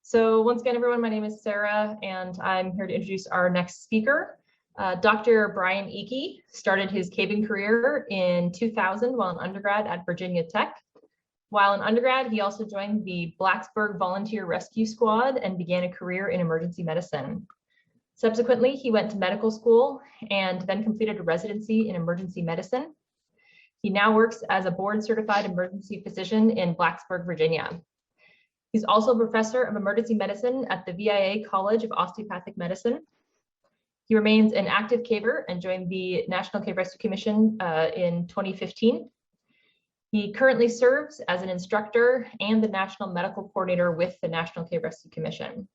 So once again, everyone, my name is Sarah, and I'm here to introduce our next speaker. Dr. Brian Ike started his caving career in 2000 while an undergrad at Virginia Tech. While an undergrad, he also joined the Blacksburg Volunteer Rescue Squad and began a career in emergency medicine. Subsequently, he went to medical school and then completed a residency in emergency medicine. He now works as a board-certified emergency physician in Blacksburg, Virginia. He's also a professor of emergency medicine at the VIA College of Osteopathic Medicine. He remains an active caver and joined the National Cave Rescue Commission in 2015. He currently serves as an instructor and the National Medical Coordinator with the National Cave Rescue Commission.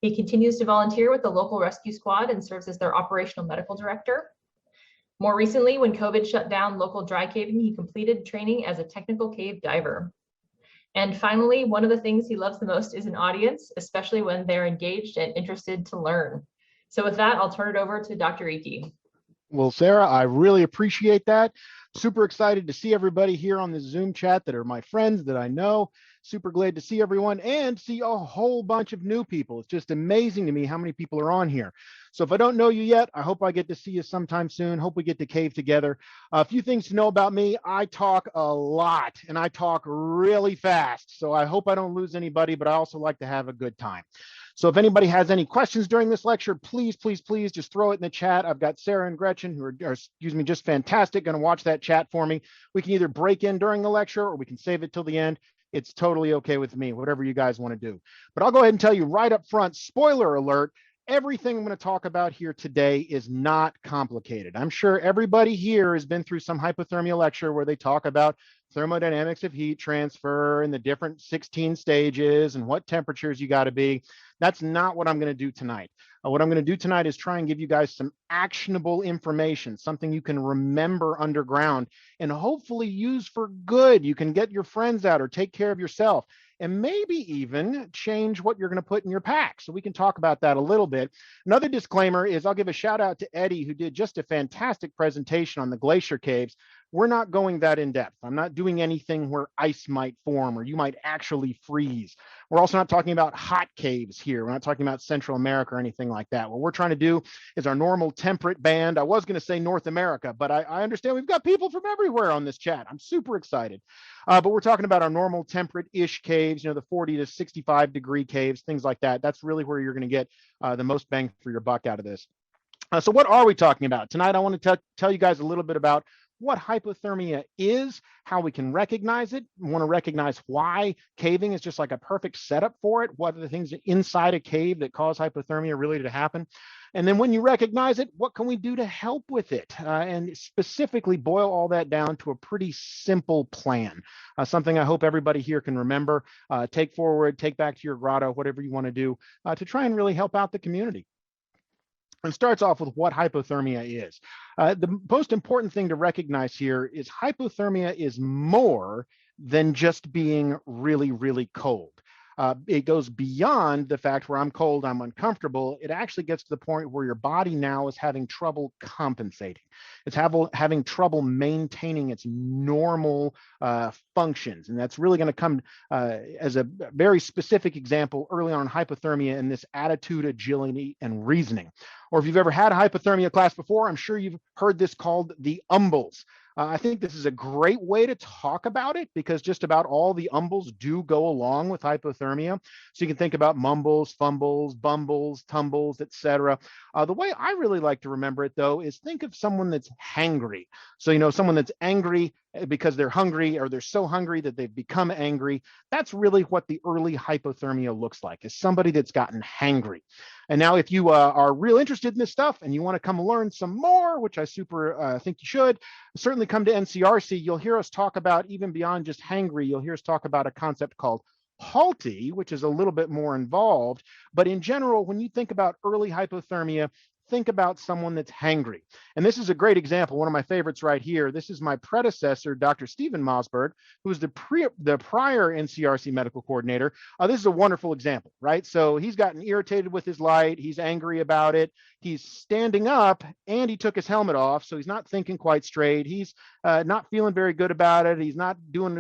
He continues to volunteer with the local rescue squad and serves as their operational medical director. More recently, when COVID shut down local dry caving, he completed training as a technical cave diver. And finally, one of the things he loves the most is an audience, especially when they're engaged and interested to learn. So with that, I'll turn it over to Dr. Ekey. Well, Sarah, I really appreciate that. Super excited to see everybody here on the Zoom chat that are my friends that I know. Super glad to see everyone and see a whole bunch of new people. It's just amazing to me how many people are on here. So if I don't know you yet, I hope I get to see you sometime soon. Hope we get to cave together. A few things to know about me. I talk a lot and I talk really fast. So I hope I don't lose anybody, but I also like to have a good time. So if anybody has any questions during this lecture, please just throw it in the chat. I've got Sarah and Gretchen who are just fantastic, going to watch that chat for me. We can either break in during the lecture or we can save it till the end. It's totally okay with me, whatever you guys want to do. But I'll go ahead and tell you right up front, spoiler alert, everything I'm going to talk about here today is not complicated. I'm sure everybody here has been through some hypothermia lecture where they talk about thermodynamics of heat transfer and the different 16 stages and what temperatures you got to be. That's not what I'm going to do tonight. What I'm going to do tonight is try and give you guys some actionable information, something you can remember underground and hopefully use for good. You can get your friends out or take care of yourself and maybe even change what you're going to put in your pack. So we can talk about that a little bit. Another disclaimer is I'll give a shout out to Eddie, who did just a fantastic presentation on the glacier caves. We're not going that in depth. I'm not doing anything where ice might form or you might actually freeze. We're also not talking about hot caves here. We're not talking about Central America or anything like that. What we're trying to do is our normal temperate band. I was going to say North America, but I understand we've got people from everywhere on this chat. I'm super excited. But we're talking about our normal temperate-ish caves, the 40 to 65 degree caves, things like that. That's really where you're going to get the most bang for your buck out of this. So what are we talking about? Tonight, I want to tell you guys a little bit about what hypothermia is, how we can recognize it. We want to recognize why caving is just like a perfect setup for it. What are the things inside a cave that cause hypothermia really to happen? And then when you recognize it, what can we do to help with it? And specifically boil all that down to a pretty simple plan, something I hope everybody here can remember, take forward, take back to your grotto, whatever you want to do to try and really help out the community. And starts off with what hypothermia is. The most important thing to recognize here is hypothermia is more than just being really, really cold. It goes beyond the fact where I'm cold, I'm uncomfortable. It actually gets to the point where your body now is having trouble compensating. It's having trouble maintaining its normal functions. And that's really going to come as a very specific example early on in hypothermia in this attitude, agility, and reasoning. Or if you've ever had a hypothermia class before, I'm sure you've heard this called the umbles. I think this is a great way to talk about it because just about all the umbles do go along with hypothermia. So you can think about mumbles, fumbles, bumbles, tumbles, etc. The way I really like to remember it, though, is think of someone that's hangry. So, someone that's angry because they're hungry or they're so hungry that they've become angry. That's really what the early hypothermia looks like, is somebody that's gotten hangry. And now if you are real interested in this stuff and you want to come learn some more, which I super think you should, certainly come to NCRC. You'll hear us talk about, even beyond just hangry, you'll hear us talk about a concept called halty, which is a little bit more involved. But in general, when you think about early hypothermia, think about someone that's hangry. And this is a great example, one of my favorites right here. This is my predecessor, Dr. Stephen Mosberg, who was the prior NCRC medical coordinator. This is a wonderful example, right? So he's gotten irritated with his light. He's angry about it. He's standing up and he took his helmet off. So he's not thinking quite straight. He's not feeling very good about it. He's not doing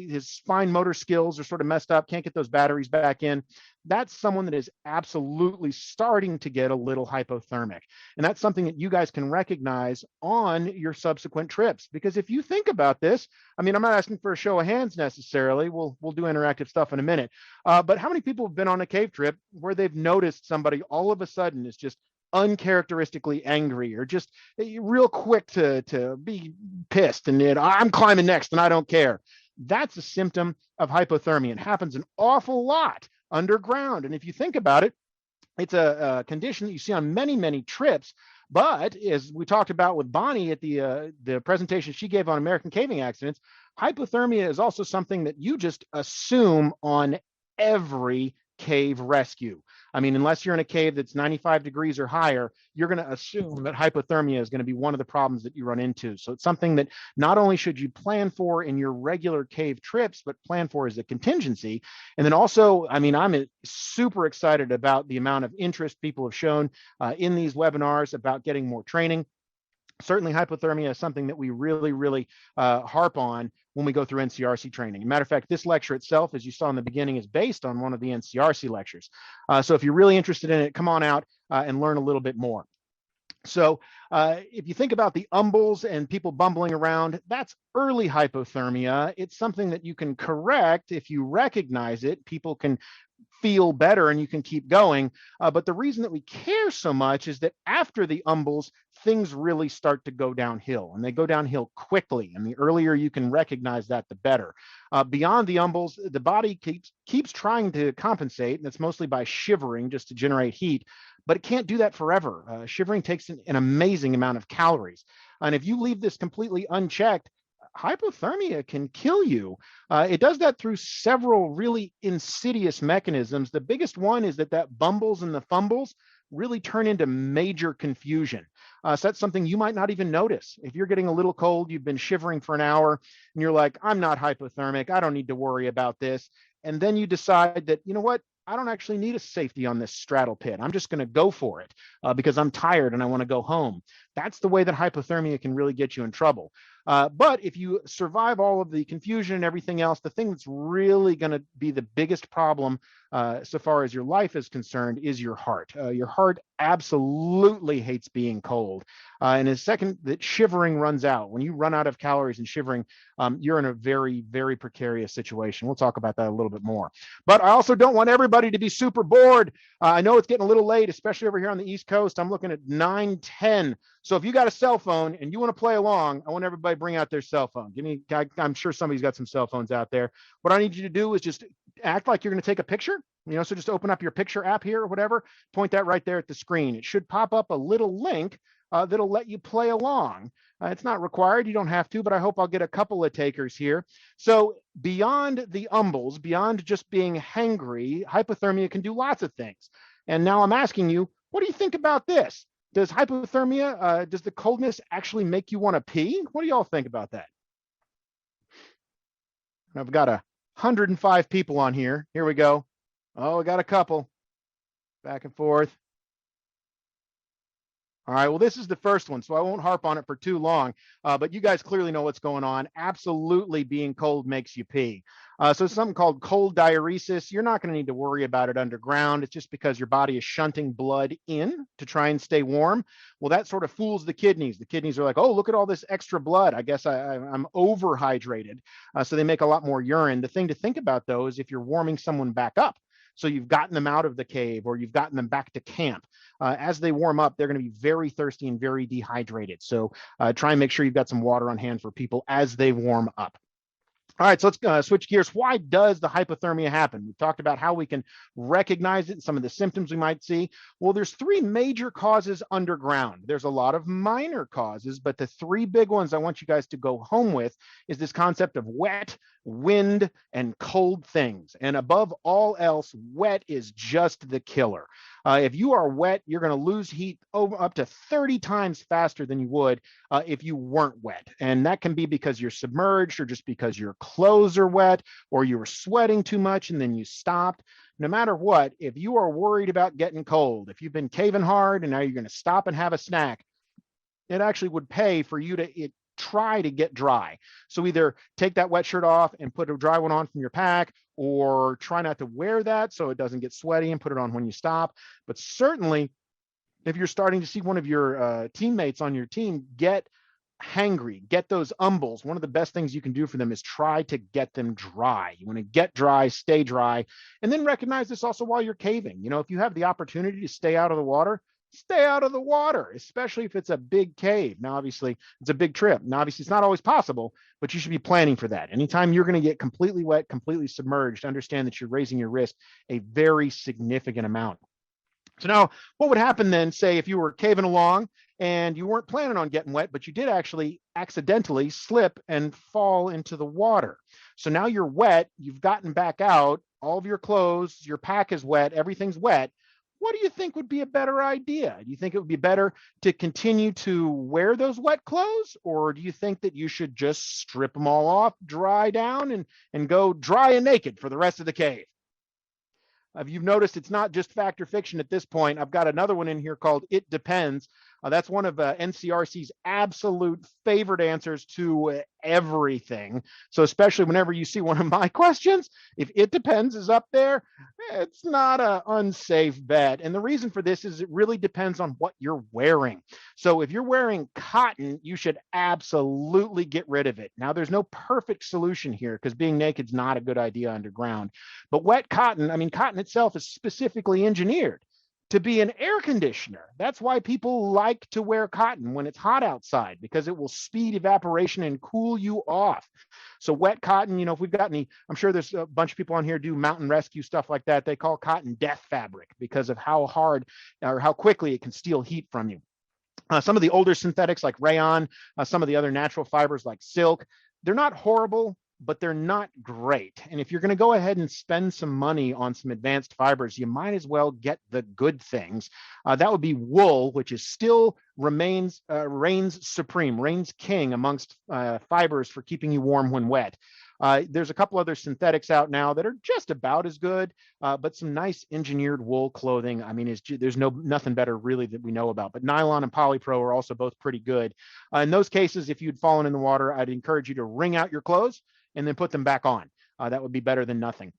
his fine motor skills are sort of messed up. Can't get those batteries back in. that's someone that is absolutely starting to get a little hypothermic. And that's something that you guys can recognize on your subsequent trips. Because if you think about this, I mean, I'm not asking for a show of hands necessarily. We'll do interactive stuff in a minute. But how many people have been on a cave trip where they've noticed somebody all of a sudden is just uncharacteristically angry, or just real quick to be pissed and I'm climbing next and I don't care? That's a symptom of hypothermia. It happens an awful lot underground. And if you think about it, it's a condition that you see on many, many trips. But as we talked about with Bonnie at the presentation she gave on American caving accidents, hypothermia is also something that you just assume on every cave rescue. I mean, unless you're in a cave that's 95 degrees or higher, you're going to assume that hypothermia is going to be one of the problems that you run into. So it's something that not only should you plan for in your regular cave trips, but plan for as a contingency. And then also, I mean, I'm super excited about the amount of interest people have shown in these webinars about getting more training. Certainly hypothermia is something that we really, really harp on when we go through NCRC training. Matter of fact, this lecture itself, as you saw in the beginning, is based on one of the NCRC lectures. So if you're really interested in it, come on out and learn a little bit more. So if you think about the umbles and people bumbling around, that's early hypothermia. It's something that you can correct if you recognize it. People can feel better and you can keep going. But the reason that we care so much is that after the umbles, things really start to go downhill, and they go downhill quickly. And the earlier you can recognize that, the better. Beyond the umbles, the body keeps trying to compensate, and it's mostly by shivering just to generate heat, but it can't do that forever. Shivering takes an amazing amount of calories. And if you leave this completely unchecked, hypothermia can kill you. It does that through several really insidious mechanisms. The biggest one is that bumbles and the fumbles really turn into major confusion. So that's something you might not even notice. If you're getting a little cold, you've been shivering for an hour, and you're like, I'm not hypothermic, I don't need to worry about this. And then you decide that, you know what, I don't actually need a safety on this straddle pit. I'm just going to go for it because I'm tired and I want to go home. That's the way that hypothermia can really get you in trouble. But if you survive all of the confusion and everything else, the thing that's really going to be the biggest problem so far as your life is concerned is your heart. Your heart absolutely hates being cold. And the second that shivering runs out, when you run out of calories and shivering, you're in a very, very precarious situation. We'll talk about that a little bit more. But I also don't want everybody to be super bored. I know it's getting a little late, especially over here on the East Coast. I'm looking at 9:10. So if you got a cell phone and you want to play along, I want everybody to bring out their cell phone. I'm sure somebody's got some cell phones out there. What I need you to do is just act like you're going to take a picture. So just open up your picture app here or whatever, point that right there at the screen. It should pop up a little link that'll let you play along. It's not required, you don't have to, but I hope I'll get a couple of takers here. So beyond the umbles, beyond just being hangry, hypothermia can do lots of things. And now I'm asking you, what do you think about this? Does hypothermia, does the coldness actually make you want to pee? What do y'all think about that? I've got 105 people on here. Here we go. Oh, we got a couple. Back and forth. All right, well, this is the first one, so I won't harp on it for too long, but you guys clearly know what's going on. Absolutely, being cold makes you pee. So it's something called cold diuresis. You're not going to need to worry about it underground. It's just because your body is shunting blood in to try and stay warm. Well, that sort of fools the kidneys. The kidneys are like, oh, look at all this extra blood. I guess I'm overhydrated. So they make a lot more urine. The thing to think about, though, is if you're warming someone back up, so you've gotten them out of the cave or you've gotten them back to camp. As they warm up, they're going to be very thirsty and very dehydrated. So try and make sure you've got some water on hand for people as they warm up. All right, so let's switch gears. Why does the hypothermia happen? We've talked about how we can recognize it, some of the symptoms we might see. Well, there's three major causes underground. There's a lot of minor causes, but the three big ones I want you guys to go home with is this concept of wet, wind, and cold things. And above all else, wet is just the killer. If you are wet, you're going to lose heat up to 30 times faster than you would if you weren't wet. And that can be because you're submerged or just because your clothes are wet or you were sweating too much and then you stopped. No matter what, if you are worried about getting cold, if you've been caving hard and now you're going to stop and have a snack, it actually would pay for you to try to get dry. So either take that wet shirt off and put a dry one on from your pack, or try not to wear that so it doesn't get sweaty and put it on when you stop. But certainly, if you're starting to see one of your teammates on your team get hangry, get those umbles, one of the best things you can do for them is try to get them dry. You want to get dry, stay dry, and then recognize this also while you're caving. You know, if you have the opportunity to stay out of the water, stay out of the water, especially if it's a big cave. Now, obviously, it's a big trip. Now, obviously, it's not always possible, but you should be planning for that. Anytime you're going to get completely wet, completely submerged, understand that you're raising your risk a very significant amount. So now what would happen then, say if you were caving along and you weren't planning on getting wet, but you did actually accidentally slip and fall into the water. So now you're wet, you've gotten back out, all of your clothes, your pack is wet, everything's wet. What do you think would be a better idea? Do you think it would be better to continue to wear those wet clothes? Or do you think that you should just strip them all off, dry down, and go dry and naked for the rest of the cave? You've noticed it's not just fact or fiction at this point. I've got another one in here called It Depends. That's one of NCRC's absolute favorite answers to everything. So especially whenever you see one of my questions, if it depends is up there, it's not an unsafe bet. And the reason for this is it really depends on what you're wearing. So if you're wearing cotton, you should absolutely get rid of it. Now, there's no perfect solution here because being naked is not a good idea underground. But wet cotton, I mean, cotton itself is specifically engineered to be an air conditioner. That's why people like to wear cotton when it's hot outside, because it will speed evaporation and cool you off. So wet cotton, you know, if we've got any, I'm sure there's a bunch of people on here do mountain rescue stuff like that. They call cotton death fabric because of how hard or how quickly it can steal heat from you. Some of the older synthetics like rayon, some of the other natural fibers like silk, they're not horrible, but they're not great. And if you're going to go ahead and spend some money on some advanced fibers, you might as well get the good things. That would be wool, which is still reigns supreme, reigns king amongst fibers for keeping you warm when wet. There's a couple other synthetics out now that are just about as good, but some nice engineered wool clothing. I mean, there's nothing better really that we know about. But nylon and polypro are also both pretty good. In those cases, if you'd fallen in the water, I'd encourage you to wring out your clothes and then put them back on. That would be better than nothing.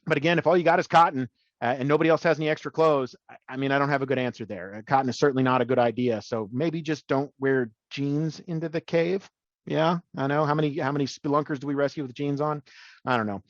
But again, if all you got is cotton and nobody else has any extra clothes, I mean, I don't have a good answer there. Cotton is certainly not a good idea. So maybe just don't wear jeans into the cave. Yeah, I know. How many spelunkers do we rescue with jeans on? I don't know.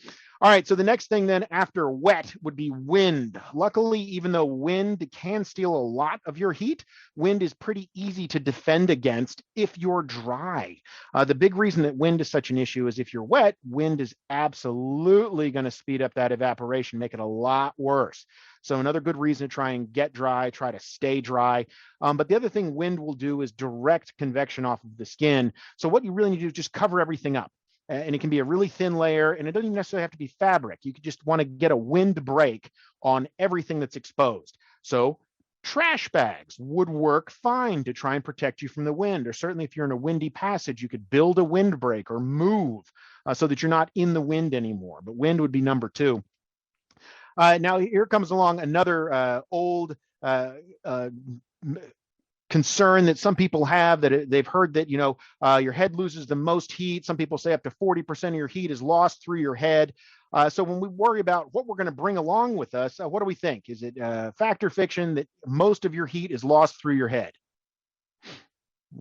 All right, so the next thing then after wet would be wind. Luckily, even though wind can steal a lot of your heat, wind is pretty easy to defend against if you're dry. The big reason that wind is such an issue is if you're wet, wind is absolutely going to speed up that evaporation, make it a lot worse. So another good reason to try and get dry, try to stay dry. But the other thing wind will do is direct convection off of the skin. So what you really need to do is just cover everything up. And it can be a really thin layer, and it doesn't even necessarily have to be fabric. You could just want to get a wind break on everything that's exposed. So trash bags would work fine to try and protect you from the wind, or certainly if you're in a windy passage, you could build a windbreak or move so that you're not in the wind anymore. But wind would be number two. Now here comes along another old concern that some people have, that they've heard that, you know, your head loses the most heat. Some people say up to 40% of your heat is lost through your head. So when we worry about what we're going to bring along with us, what do we think? Is it fact or fiction that most of your heat is lost through your head?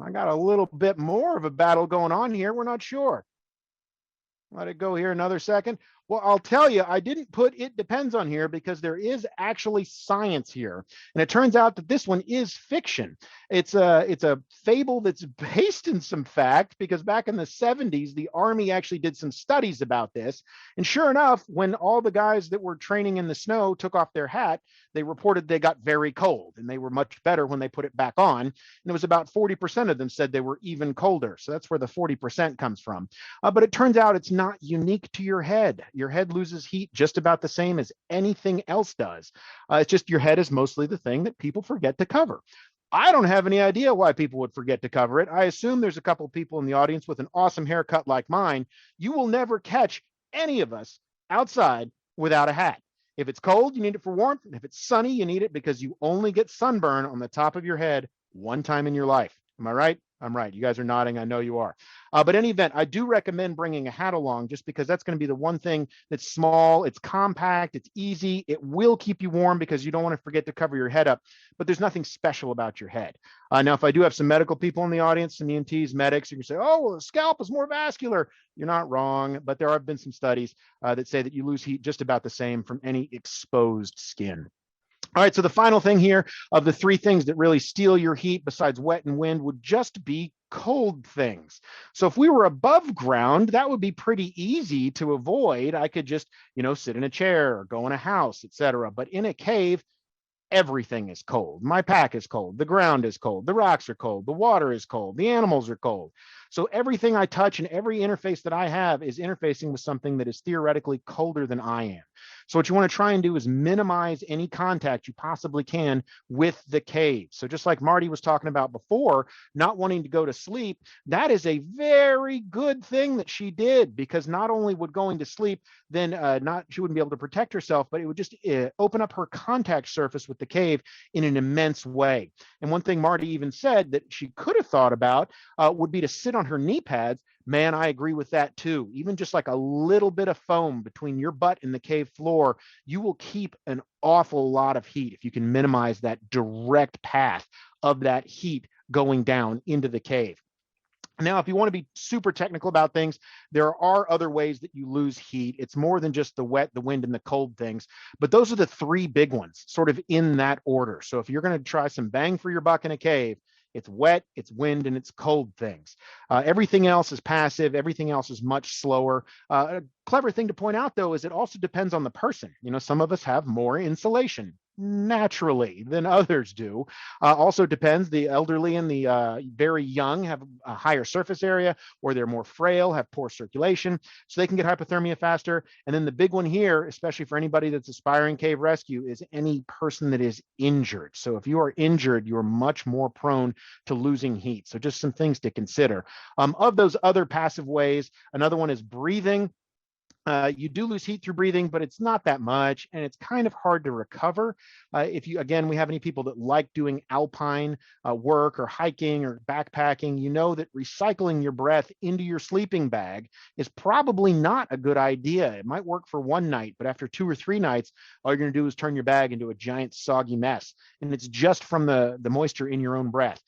I got a little bit more of a battle going on here. We're not sure. Let it go here another second. Well, I'll tell you, I didn't put it depends on here because there is actually science here. And it turns out that this one is fiction. It's a fable that's based in some fact, because back in the 70s, the Army actually did some studies about this. And sure enough, when all the guys that were training in the snow took off their hat, they reported they got very cold, and they were much better when they put it back on. And it was about 40% of them said they were even colder. So that's where the 40% comes from. But it turns out it's not unique to your head. Your head loses heat just about the same as anything else does. It's just your head is mostly the thing that people forget to cover. I don't have any idea why people would forget to cover it. I assume there's a couple of people in the audience with an awesome haircut like mine. You will never catch any of us outside without a hat. If it's cold, you need it for warmth. And if it's sunny, you need it because you only get sunburn on the top of your head one time in your life. Am I right? I'm right. You guys are nodding. I know you are. But in any event, I do recommend bringing a hat along just because that's going to be the one thing that's small, it's compact, it's easy, it will keep you warm because you don't want to forget to cover your head up, but there's nothing special about your head. Now, if I do have some medical people in the audience, some EMTs, medics, you can say, oh, well, the scalp is more vascular. You're not wrong, but there have been some studies that say that you lose heat just about the same from any exposed skin. All right, so the final thing here of the three things that really steal your heat besides wet and wind would just be cold things. So if we were above ground, that would be pretty easy to avoid. I could just, sit in a chair or go in a house, etc. But in a cave, everything is cold. My pack is cold. The ground is cold. The rocks are cold. The water is cold. The animals are cold. So everything I touch and every interface that I have is interfacing with something that is theoretically colder than I am. So what you want to try and do is minimize any contact you possibly can with the cave. So just like Marty was talking about before, not wanting to go to sleep, that is a very good thing that she did, because not only would going to sleep then she wouldn't be able to protect herself, but it would just open up her contact surface with the cave in an immense way. And one thing Marty even said that she could have thought about would be to sit on her knee pads. Man, I agree with that too. Even just like a little bit of foam between your butt and the cave floor, you will keep an awful lot of heat if you can minimize that direct path of that heat going down into the cave. Now, if you want to be super technical about things, there are other ways that you lose heat. It's more than just the wet, the wind, and the cold things, but those are the three big ones, sort of in that order. So if you're going to try some bang for your buck in a cave, it's wet, it's wind, and it's cold things. Everything else is passive. Everything else is much slower. A clever thing to point out, though, is it also depends on the person. Some of us have more insulation naturally than others do. Also depends, the elderly and the very young have a higher surface area, or they're more frail, have poor circulation, so they can get hypothermia faster. And then the big one here, especially for anybody that's aspiring cave rescue, is any person that is injured. So if you are injured, you're much more prone to losing heat. So just some things to consider. Of those other passive ways, another one is breathing. You do lose heat through breathing, but it's not that much, and it's kind of hard to recover. Again, we have any people that like doing alpine work or hiking or backpacking, you know that recycling your breath into your sleeping bag is probably not a good idea. It might work for one night, but after 2 or 3 nights, all you're going to do is turn your bag into a giant soggy mess, and it's just from the moisture in your own breath.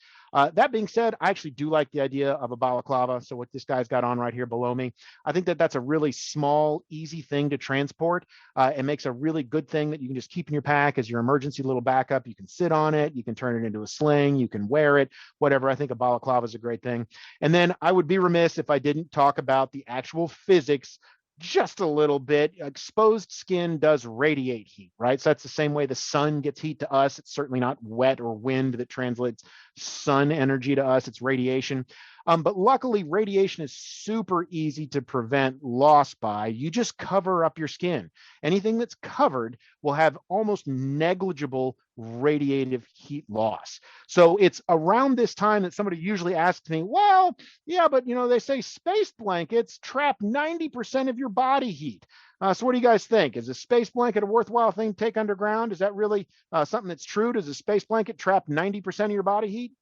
That being said, I actually do like the idea of a balaclava. So what this guy's got on right here below me, I think that that's a really small, easy thing to transport. It makes a really good thing that you can just keep in your pack as your emergency little backup. You can sit on it. You can turn it into a sling. You can wear it, whatever. I think a balaclava is a great thing. And then I would be remiss if I didn't talk about the actual physics just a little bit. Exposed skin does radiate heat, right? So that's the same way the sun gets heat to us. It's certainly not wet or wind that translates sun energy to us. It's radiation. But luckily, radiation is super easy to prevent loss by. You just cover up your skin. Anything that's covered will have almost negligible radiative heat loss. So it's around this time that somebody usually asks me, well, yeah, but they say space blankets trap 90% of your body heat. So what do you guys think? Is a space blanket a worthwhile thing to take underground? Is that really something that's true? Does a space blanket trap 90% of your body heat?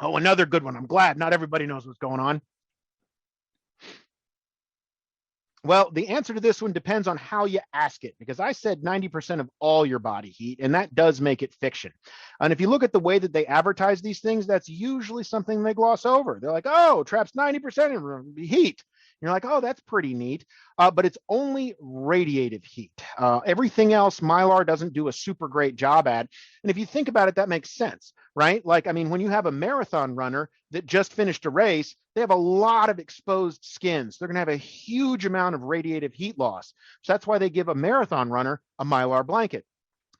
Oh, another good one. I'm glad not everybody knows what's going on. Well, the answer to this one depends on how you ask it, because I said 90% of all your body heat, and that does make it fiction. And if you look at the way that they advertise these things, that's usually something they gloss over. They're like, oh, traps 90% of heat. You're like, oh, that's pretty neat. But it's only radiative heat. Everything else, Mylar doesn't do a super great job at. And if you think about it, that makes sense, right? Like, I mean, when you have a marathon runner that just finished a race, they have a lot of exposed skins. They're going to have a huge amount of radiative heat loss. So that's why they give a marathon runner a Mylar blanket.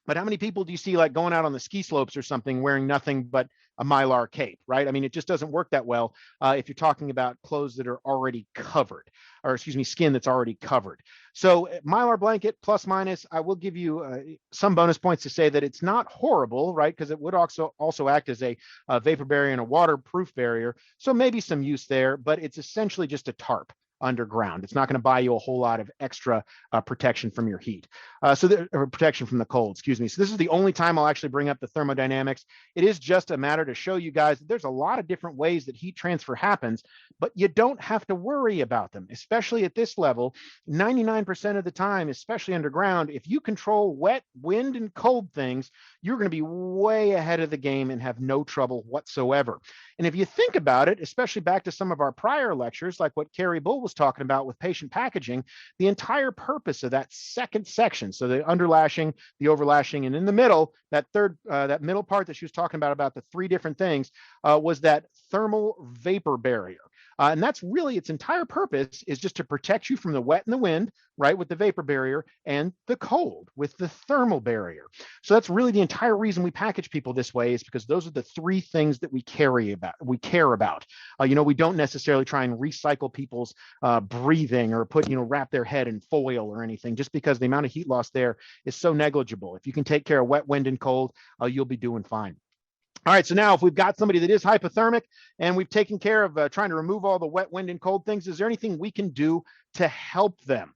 But how many people do you see like going out on the ski slopes or something wearing nothing but a Mylar cape, right? I mean, it just doesn't work that well if you're talking about clothes that are already covered, or excuse me, skin that's already covered. So Mylar blanket, plus minus, I will give you some bonus points to say that it's not horrible, right? Because it would also act as a vapor barrier and a waterproof barrier. So maybe some use there, but it's essentially just a tarp. underground. It's not going to buy you a whole lot of extra protection from your heat. Or protection from the cold, excuse me. So this is the only time I'll actually bring up the thermodynamics. It is just a matter to show you guys that there's a lot of different ways that heat transfer happens, but you don't have to worry about them, especially at this level. 99% of the time, especially underground, if you control wet, wind, and cold things, you're going to be way ahead of the game and have no trouble whatsoever. And if you think about it, especially back to some of our prior lectures, like what Carrie Bull was talking about with patient packaging, the entire purpose of that second section, so the underlashing, the overlashing, and in the middle, that that middle part that she was talking about the three different things, was that thermal vapor barrier. And that's really its entire purpose, is just to protect you from the wet and the wind, right, with the vapor barrier, and the cold with the thermal barrier. So that's really the entire reason we package people this way, is because those are the three things that we care about. We don't necessarily try and recycle people's breathing or wrap their head in foil or anything, just because the amount of heat loss there is so negligible. If you can take care of wet, wind, and cold, you'll be doing fine. All right, so now if we've got somebody that is hypothermic and we've taken care of trying to remove all the wet, wind, and cold things, is there anything we can do to help them?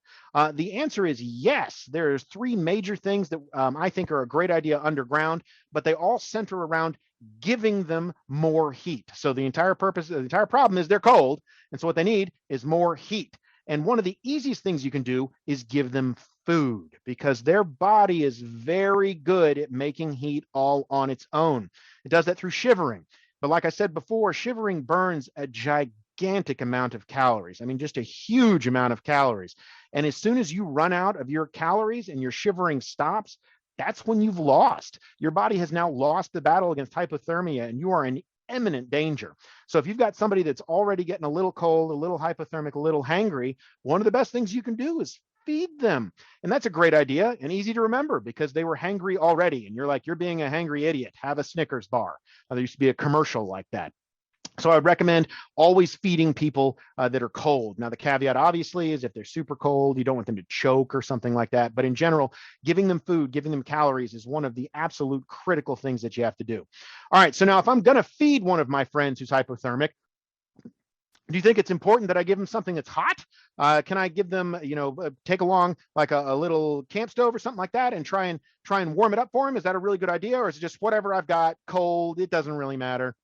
The answer is yes. There's three major things that I think are a great idea underground, but they all center around giving them more heat. So the entire problem is they're cold, and so what they need is more heat. And one of the easiest things you can do is give them food, because their body is very good at making heat all on its own. It does that through shivering. But like I said before, shivering burns a gigantic amount of calories. I mean, just a huge amount of calories. And as soon as you run out of your calories and your shivering stops, that's when you've lost. Your body has now lost the battle against hypothermia, and you are in imminent danger. So if you've got somebody that's already getting a little cold, a little hypothermic, a little hangry, one of the best things you can do is feed them. And that's a great idea and easy to remember, because they were hangry already. And you're like, you're being a hangry idiot. Have a Snickers bar. There used to be a commercial like that. So I would recommend always feeding people that are cold. Now, the caveat obviously is if they're super cold, you don't want them to choke or something like that. But in general, giving them food, giving them calories is one of the absolute critical things that you have to do. All right, so now if I'm going to feed one of my friends who's hypothermic, do you think it's important that I give them something that's hot? Can I give them, take along like a little camp stove or something like that and try and warm it up for them? Is that a really good idea? Or is it just whatever I've got cold? It doesn't really matter.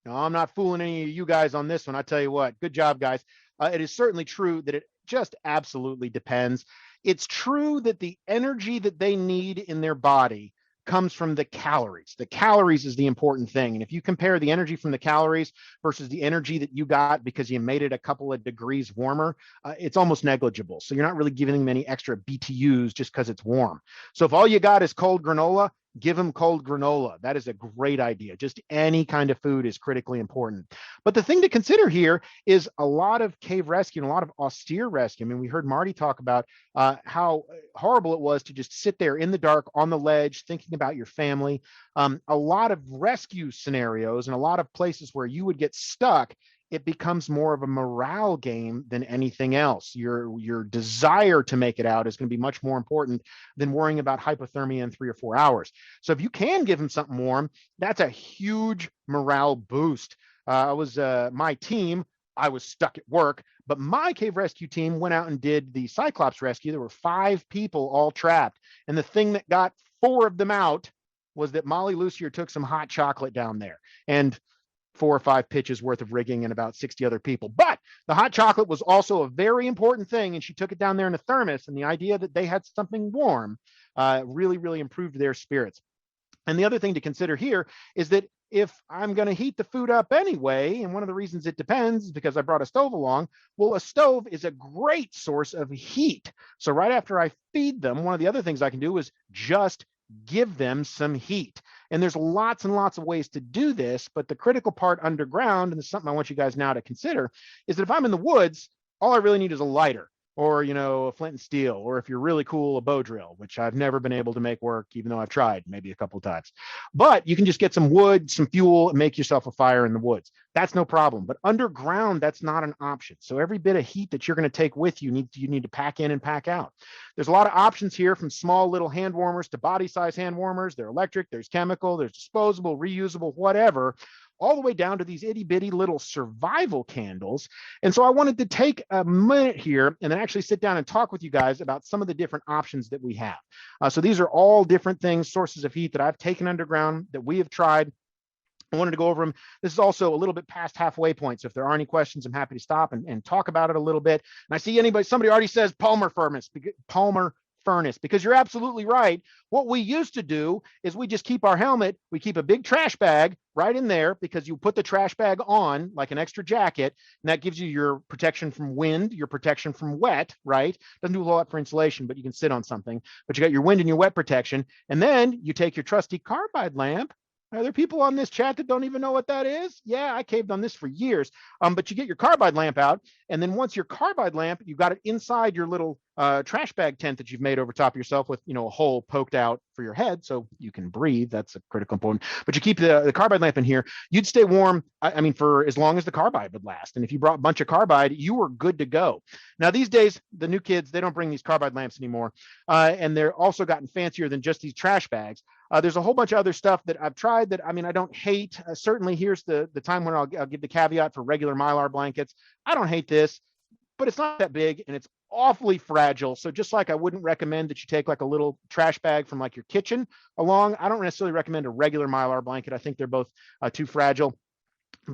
No, I'm not fooling any of you guys on this one. I tell you what, good job, guys. It is certainly true that it just absolutely depends. It's true that the energy that they need in their body comes from the calories. The calories is the important thing. And if you compare the energy from the calories versus the energy that you got because you made it a couple of degrees warmer, it's almost negligible. So you're not really giving them any extra BTUs just because it's warm. So if all you got is cold granola, give them cold granola. That is a great idea. Just any kind of food is critically important. But the thing to consider here is a lot of cave rescue and a lot of austere rescue. I mean, we heard Marty talk about how horrible it was to just sit there in the dark on the ledge thinking about your family. A lot of rescue scenarios and a lot of places where you would get stuck, it becomes more of a morale game than anything else. Your desire to make it out is going to be much more important than worrying about hypothermia in 3 or 4 hours. So if you can give them something warm, that's a huge morale boost. I was stuck at work, but my cave rescue team went out and did the Cyclops Rescue. There were 5 people all trapped. And the thing that got 4 of them out was that Molly Lucier took some hot chocolate down there. And 4 or 5 pitches worth of rigging and about 60 other people. But the hot chocolate was also a very important thing, and she took it down there in a thermos, and the idea that they had something warm really, really improved their spirits. And the other thing to consider here is that if I'm going to heat the food up anyway, and one of the reasons it depends is because I brought a stove along, well, a stove is a great source of heat. So right after I feed them, one of the other things I can do is just give them some heat. And there's lots and lots of ways to do this, but the critical part underground, and this is something I want you guys now to consider, is that if I'm in the woods, all I really need is a lighter, or, a flint and steel, or if you're really cool, a bow drill, which I've never been able to make work, even though I've tried maybe a couple of times. But you can just get some wood, some fuel, and make yourself a fire in the woods. That's no problem. But underground, that's not an option. So every bit of heat that you're going to take with you, you need to pack in and pack out. There's a lot of options here, from small little hand warmers to body size hand warmers. They're electric, there's chemical, there's disposable, reusable, whatever. all the way down to these itty bitty little survival candles. And so I wanted to take a minute here and then actually sit down and talk with you guys about some of the different options that we have. So these are all different things, sources of heat that I've taken underground that we have tried. I wanted to go over them. This is also a little bit past halfway point. So if there are any questions, I'm happy to stop and talk about it a little bit. And I see somebody already says Palmer furnace, because you're absolutely right. What we used to do is we just keep our helmet, we keep a big trash bag right in there, because you put the trash bag on like an extra jacket, and that gives you your protection from wind, your protection from wet, right? Doesn't do a lot for insulation, but you can sit on something, but you got your wind and your wet protection. And then you take your trusty carbide lamp. Are there people on this chat that don't even know what that is? Yeah, I caved on this for years. But you get your carbide lamp out, and then once your carbide lamp, you've got it inside your little trash bag tent that you've made over top of yourself with, a hole poked out for your head so you can breathe. That's a critical component. But you keep the carbide lamp in here. You'd stay warm, I mean, for as long as the carbide would last. And if you brought a bunch of carbide, you were good to go. Now, these days, the new kids, they don't bring these carbide lamps anymore. And they're also gotten fancier than just these trash bags. There's a whole bunch of other stuff that I've tried that, I mean, I don't hate. Certainly, here's the time when I'll give the caveat for regular Mylar blankets. I don't hate this, but it's not that big and it's awfully fragile. So just like I wouldn't recommend that you take like a little trash bag from like your kitchen along, I don't necessarily recommend a regular Mylar blanket. I think they're both too fragile.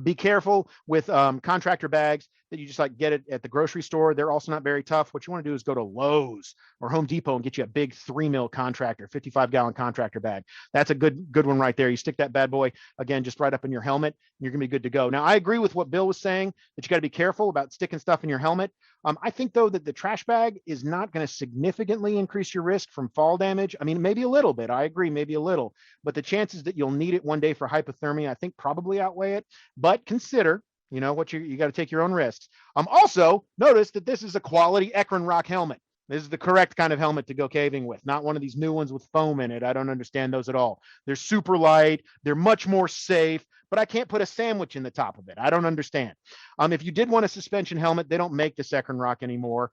Be careful with contractor bags that you just like get it at the grocery store. They're also not very tough. What you want to do is go to Lowe's or Home Depot and get you a big 3 mil contractor, 55-gallon contractor bag. That's a good one right there. You stick that bad boy, again, just right up in your helmet, and you're going to be good to go. Now, I agree with what Bill was saying, that you got to be careful about sticking stuff in your helmet. I think, though, that the trash bag is not going to significantly increase your risk from fall damage. I mean, maybe a little bit. I agree, maybe a little. But the chances that you'll need it one day for hypothermia, I think, probably outweigh it. But consider, what you got to take your own risks. Also, notice that this is a quality Ekron Rock helmet. This is the correct kind of helmet to go caving with, not one of these new ones with foam in it. I don't understand those at all. They're super light. They're much more safe, but I can't put a sandwich in the top of it. I don't understand. If you did want a suspension helmet, they don't make this Ekron Rock anymore.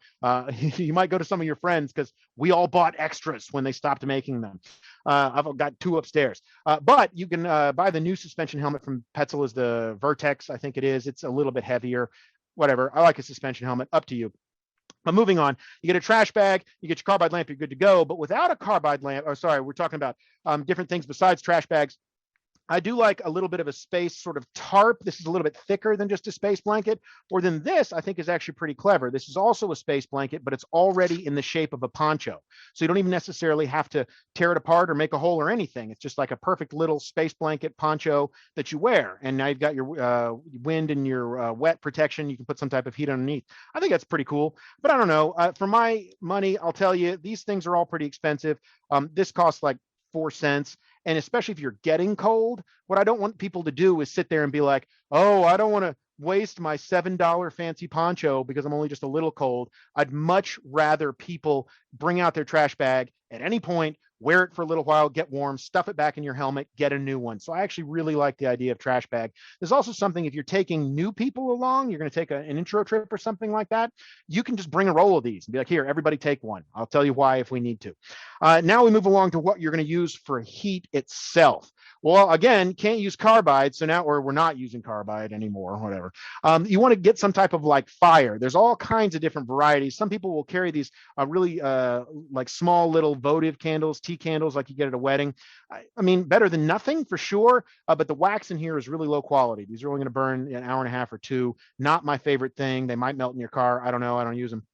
You might go to some of your friends, because we all bought extras when they stopped making them. I've got 2 upstairs. But you can buy the new suspension helmet from Petzl, is the Vertex, I think it is. It's a little bit heavier. Whatever. I like a suspension helmet. Up to you. But moving on, you get a trash bag, you get your carbide lamp, you're good to go. But without a carbide lamp, we're talking about different things besides trash bags. I do like a little bit of a space sort of tarp. This is a little bit thicker than just a space blanket. Or then this, I think, is actually pretty clever. This is also a space blanket, but it's already in the shape of a poncho. So you don't even necessarily have to tear it apart or make a hole or anything. It's just like a perfect little space blanket poncho that you wear. And now you've got your wind and your wet protection. You can put some type of heat underneath. I think that's pretty cool. But I don't know. For my money, I'll tell you, these things are all pretty expensive. This costs like 4 cents. And especially if you're getting cold, what I don't want people to do is sit there and be like, oh, I don't want to waste my $7 fancy poncho because I'm only just a little cold. I'd much rather people bring out their trash bag at any point, wear it for a little while, get warm, stuff it back in your helmet, get a new one. So I actually really like the idea of trash bag. There's also something, if you're taking new people along, you're going to take an intro trip or something like that, you can just bring a roll of these and be like, here, everybody take one. I'll tell you why if we need to. Now we move along to what you're going to use for heat itself. Well, again, can't use carbide. So now, or we're not using carbide anymore, whatever. You want to get some type of like fire. There's all kinds of different varieties. Some people will carry these really like small little votive candles, tea candles like you get at a wedding. I mean, better than nothing for sure, but the wax in here is really low quality. These are only going to burn an hour and a half or 2. Not my favorite thing. They might melt in your car. I don't know. I don't use them.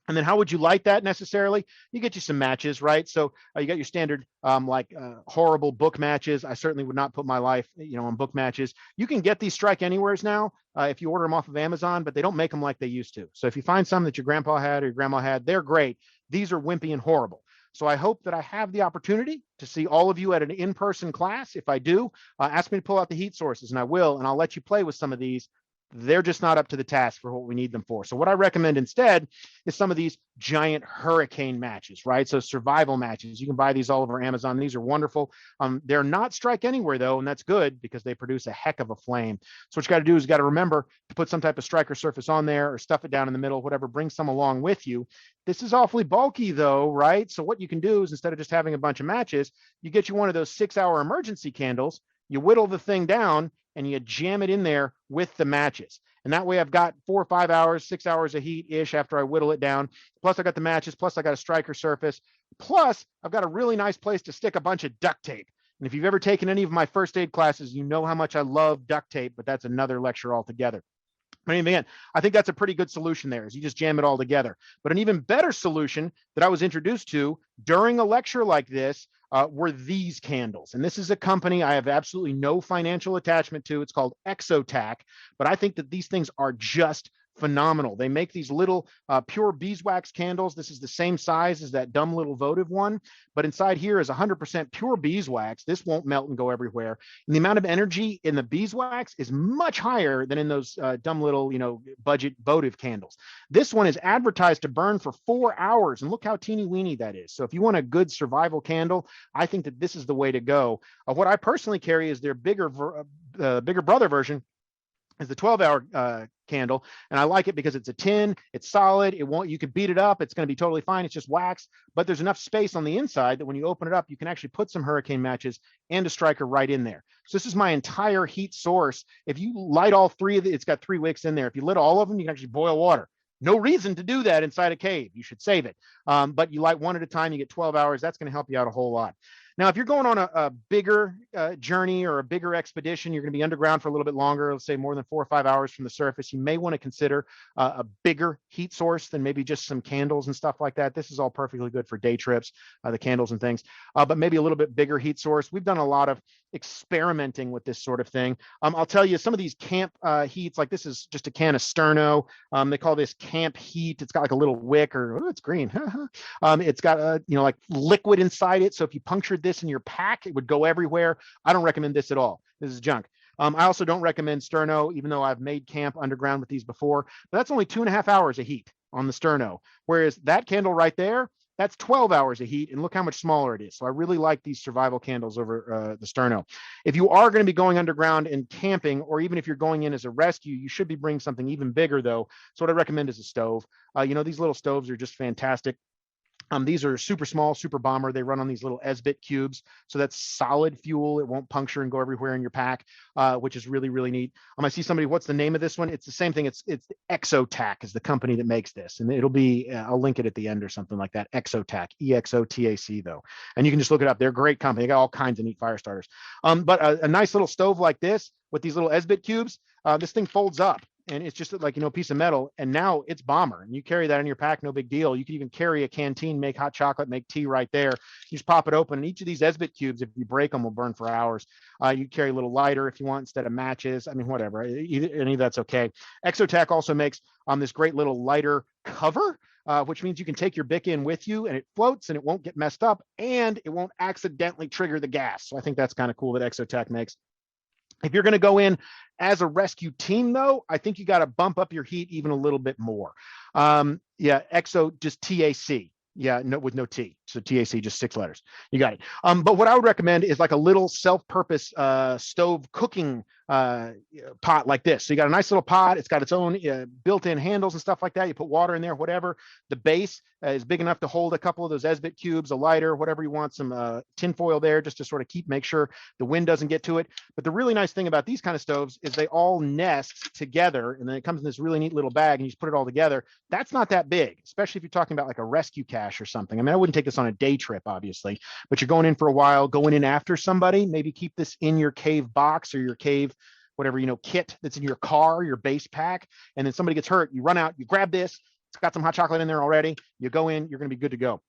And then how would you light that necessarily? You get you some matches, right? So you got your standard horrible book matches. I certainly would not put my life, on book matches. You can get these Strike Anywheres now if you order them off of Amazon, but they don't make them like they used to. So if you find some that your grandpa had or your grandma had, they're great. These are wimpy and horrible. So I hope that I have the opportunity to see all of you at an in-person class. If I do, ask me to pull out the heat sources, and I will, and I'll let you play with some of these. They're just not up to the task for what we need them for. So what I recommend instead is some of these giant hurricane matches, right? So survival matches. You can buy these all over Amazon. These are wonderful. They're not Strike Anywhere though, and that's good because they produce a heck of a flame. So what you got to do is you got to remember to put some type of striker surface on there or stuff it down in the middle, whatever, bring some along with you. This is awfully bulky though, right? So what you can do is instead of just having a bunch of matches, you get you one of those 6-hour emergency candles, you whittle the thing down, and you jam it in there with the matches. And that way I've got 4 or 5 hours, 6 hours of heat-ish after I whittle it down. Plus I got the matches, plus I got a striker surface. Plus I've got a really nice place to stick a bunch of duct tape. And if you've ever taken any of my first aid classes, you know how much I love duct tape, but that's another lecture altogether. But again, I think that's a pretty good solution there, is you just jam it all together. But an even better solution that I was introduced to during a lecture like this were these candles. And this is a company I have absolutely no financial attachment to. It's called Exotac, but I think that these things are just phenomenal. They make these little pure beeswax candles. This is the same size as that dumb little votive one, but inside here is 100% pure beeswax. This won't melt and go everywhere. And the amount of energy in the beeswax is much higher than in those dumb little, budget votive candles. This one is advertised to burn for 4 hours, and look how teeny weeny that is. So if you want a good survival candle, I think that this is the way to go. What I personally carry is their bigger brother version, is the 12-hour candle, and I like it because it's a tin, it's solid, you can beat it up, it's going to be totally fine, it's just wax, but there's enough space on the inside that when you open it up, you can actually put some hurricane matches and a striker right in there. So this is my entire heat source. If you light all three of it, it's got 3 wicks in there. If you lit all of them, you can actually boil water. No reason to do that inside a cave. You should save it. But you light one at a time, you get 12 hours. That's going to help you out a whole lot. Now, if you're going on a bigger journey or a bigger expedition, you're going to be underground for a little bit longer, let's say more than 4 or 5 hours from the surface, you may want to consider a bigger heat source than maybe just some candles and stuff like that. This is all perfectly good for day trips, the candles and things, but maybe a little bit bigger heat source. We've done a lot of experimenting with this sort of thing. I'll tell you, some of these camp heats, like this is just a can of Sterno. They call this camp heat. It's got like a little wick, or it's green. It's got like liquid inside it. So if you punctured this in your pack, it would go everywhere. I don't recommend this at all. This is junk. I also don't recommend Sterno, even though I've made camp underground with these before, but that's only 2.5 hours of heat on the Sterno. Whereas that candle right there, that's 12 hours of heat, and look how much smaller it is. So I really like these survival candles over the Sterno. If you are going to be going underground and camping, or even if you're going in as a rescue, you should be bringing something even bigger though. So what I recommend is a stove. These little stoves are just fantastic. These are super small, super bomber. They run on these little Esbit cubes. So that's solid fuel. It won't puncture and go everywhere in your pack, which is really, really neat. I see somebody, what's the name of this one? It's the same thing. It's Exotac is the company that makes this. And it'll be, I'll link it at the end or something like that. Exotac, EXOTAC though. And you can just look it up. They're a great company. They got all kinds of neat fire starters. But a nice little stove like this with these little Esbit cubes, this thing folds up. And it's just like, a piece of metal, and now it's bomber, and you carry that in your pack, no big deal. You can even carry a canteen, make hot chocolate, make tea right there. You just pop it open, and each of these Esbit cubes, if you break them, will burn for hours. You carry a little lighter if you want instead of matches. Whatever, any of that's okay. Exotac also makes this great little lighter cover, which means you can take your Bic in with you, and it floats, and it won't get messed up, and it won't accidentally trigger the gas. So I think that's kind of cool that Exotac makes. If you're going to go in as a rescue team, though, I think you got to bump up your heat even a little bit more. Exo, just TAC. Yeah, no, with no T. So TAC, just 6 letters. You got it. But what I would recommend is like a little self-purpose stove cooking pot like this. So you got a nice little pot. It's got its own built-in handles and stuff like that. You put water in there, whatever. The base is big enough to hold a couple of those Esbit cubes, a lighter, whatever you want, some tin foil there just to sort of make sure the wind doesn't get to it. But the really nice thing about these kind of stoves is they all nest together, and then it comes in this really neat little bag, and you just put it all together. That's not that big, especially if you're talking about like a rescue cache or something. I wouldn't take this on a day trip, obviously, but you're going in for a while, going in after somebody, maybe keep this in your cave box or your cave, whatever, kit that's in your car, your base pack. And then somebody gets hurt, you run out, you grab this, it's got some hot chocolate in there already. You go in, you're going to be good to go.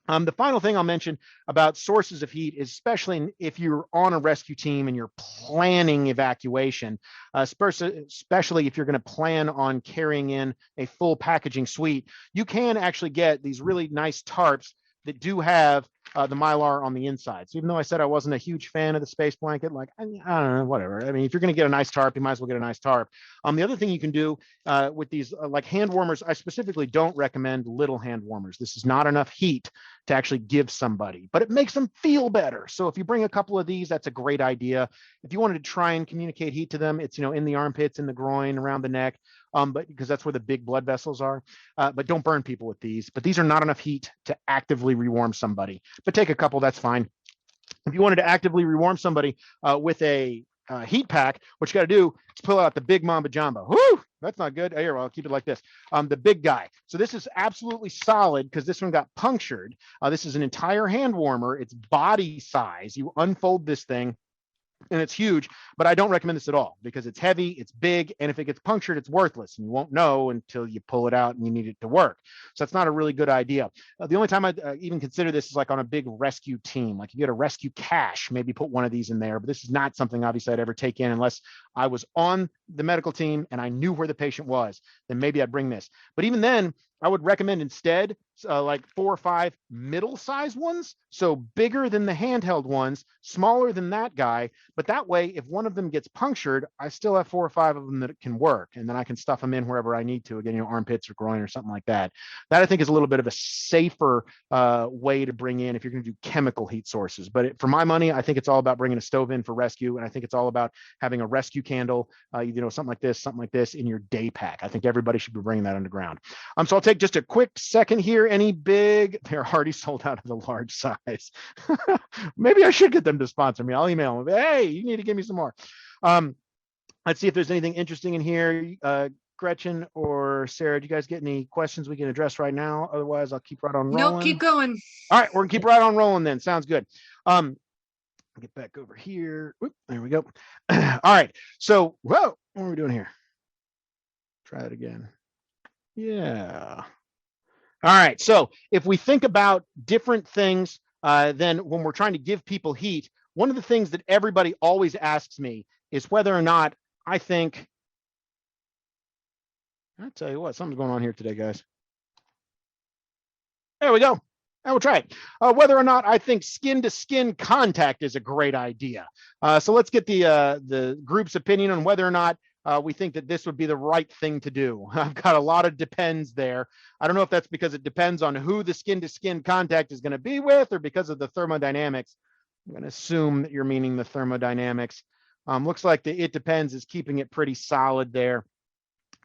The final thing I'll mention about sources of heat is, especially if you're on a rescue team and you're planning evacuation, especially if you're going to plan on carrying in a full packaging suite, you can actually get these really nice tarps that do have the Mylar on the inside. So even though I said I wasn't a huge fan of the space blanket, like, I don't know, whatever. If you're going to get a nice tarp, you might as well get a nice tarp. The other thing you can do with these like hand warmers, I specifically don't recommend little hand warmers. This is not enough heat to actually give somebody, but it makes them feel better. So if you bring a couple of these, that's a great idea. If you wanted to try and communicate heat to them, it's, in the armpits, in the groin, around the neck, but because that's where the big blood vessels are. But don't burn people with these. But these are not enough heat to actively rewarm somebody. But take a couple, that's fine. If you wanted to actively rewarm somebody with a heat pack, what you got to do is pull out the big Mamba Jumbo. Woo! That's not good. Here, I'll keep it like this. The big guy. So this is absolutely solid because this one got punctured. This is an entire hand warmer. It's body size. You unfold this thing, and it's huge, but I don't recommend this at all because it's heavy, it's big, and if it gets punctured, it's worthless, and you won't know until you pull it out and you need it to work. So that's not a really good idea. The only time I'd even consider this is like on a big rescue team, like you get a rescue cache, maybe put one of these in there, but this is not something obviously I'd ever take in unless I was on the medical team and I knew where the patient was, then maybe I'd bring this. But even then, I would recommend instead like 4 or 5 middle-sized ones, so bigger than the handheld ones, smaller than that guy. But that way, if one of them gets punctured, I still have 4 or 5 of them that can work, and then I can stuff them in wherever I need to, again, armpits or groin or something like that. That I think is a little bit of a safer way to bring in if you're going to do chemical heat sources. But for my money, I think it's all about bringing a stove in for rescue, and I think it's all about having a rescue candle, something like this in your day pack. I think everybody should be bringing that underground. So I'll take just a quick second here. Any big, they're already sold out of the large size. Maybe I should get them to sponsor me. I'll email them. Hey, you need to give me some more. Let's see if there's anything interesting in here. Gretchen or Sarah, do you guys get any questions we can address right now? Otherwise, I'll keep right on rolling. Nope, keep going. All right, we're gonna keep right on rolling then. Sounds good. Get back over here. Whoop, there we go. All right. So, whoa, what are we doing here? Try it again. Yeah. All right. So if we think about different things, then when we're trying to give people heat, one of the things that everybody always asks me is whether or not I think, I'll tell you what, something's going on here today, guys. There we go. And we'll try it. Whether or not I think skin-to-skin contact is a great idea. So let's get the group's opinion on whether or not we think that this would be the right thing to do. I've got a lot of depends there. I don't know if that's because it depends on who the skin-to-skin contact is going to be with or because of the thermodynamics. I'm going to assume that you're meaning the thermodynamics. Looks like the it depends is keeping it pretty solid there.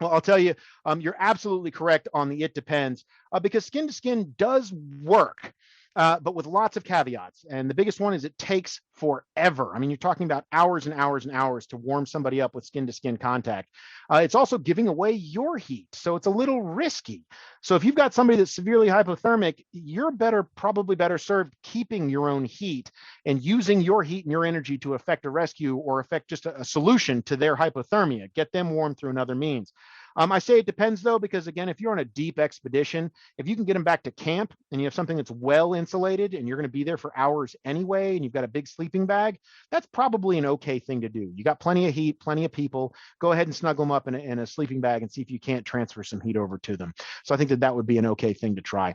Well, I'll tell you, you're absolutely correct on the it depends because skin to skin does work, but with lots of caveats. And the biggest one is it takes forever. I mean, you're talking about hours and hours and hours to warm somebody up with skin to skin contact. It's also giving away your heat, so it's a little risky. So if you've got somebody that's severely hypothermic, you're probably better served keeping your own heat and using your heat and your energy to affect a rescue or affect just a solution to their hypothermia, get them warm through another means. I say it depends though, because again, if you're on a deep expedition, if you can get them back to camp and you have something that's well insulated and you're going to be there for hours anyway, and you've got a big sleeping bag, that's probably an okay thing to do. You got plenty of heat, plenty of people, go ahead and snuggle them up in a sleeping bag and see if you can't transfer some heat over to them. So I think that would be an okay thing to try.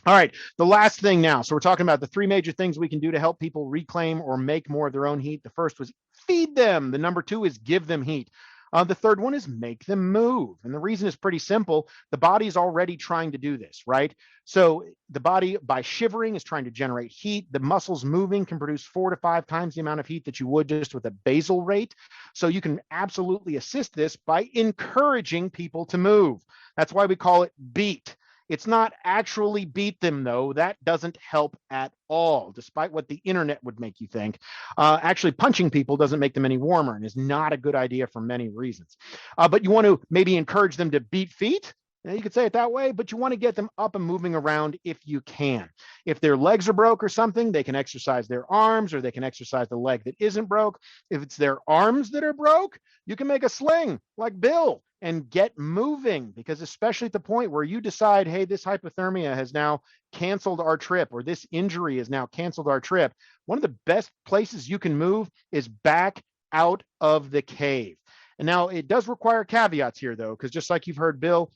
All right, the last thing now. So we're talking about the 3 major things we can do to help people reclaim or make more of their own heat. The first was feed them. The number 2 is give them heat. The third one is make them move. And the reason is pretty simple. The body is already trying to do this, right? So the body, by shivering, is trying to generate heat. The muscles moving can produce 4 to 5 times the amount of heat that you would just with a basal rate. So you can absolutely assist this by encouraging people to move. That's why we call it beat. It's not actually beat them, though. That doesn't help at all, despite what the internet would make you think. Actually, punching people doesn't make them any warmer and is not a good idea for many reasons. But you want to maybe encourage them to beat feet. You could say it that way, but you want to get them up and moving around if you can. If their legs are broke or something, they can exercise their arms, or they can exercise the leg that isn't broke. If it's their arms that are broke, you can make a sling like Bill and get moving, because especially at the point where you decide, hey, this hypothermia has now canceled our trip, or this injury has now canceled our trip, one of the best places you can move is back out of the cave. And now it does require caveats here, though, because just like you've heard Bill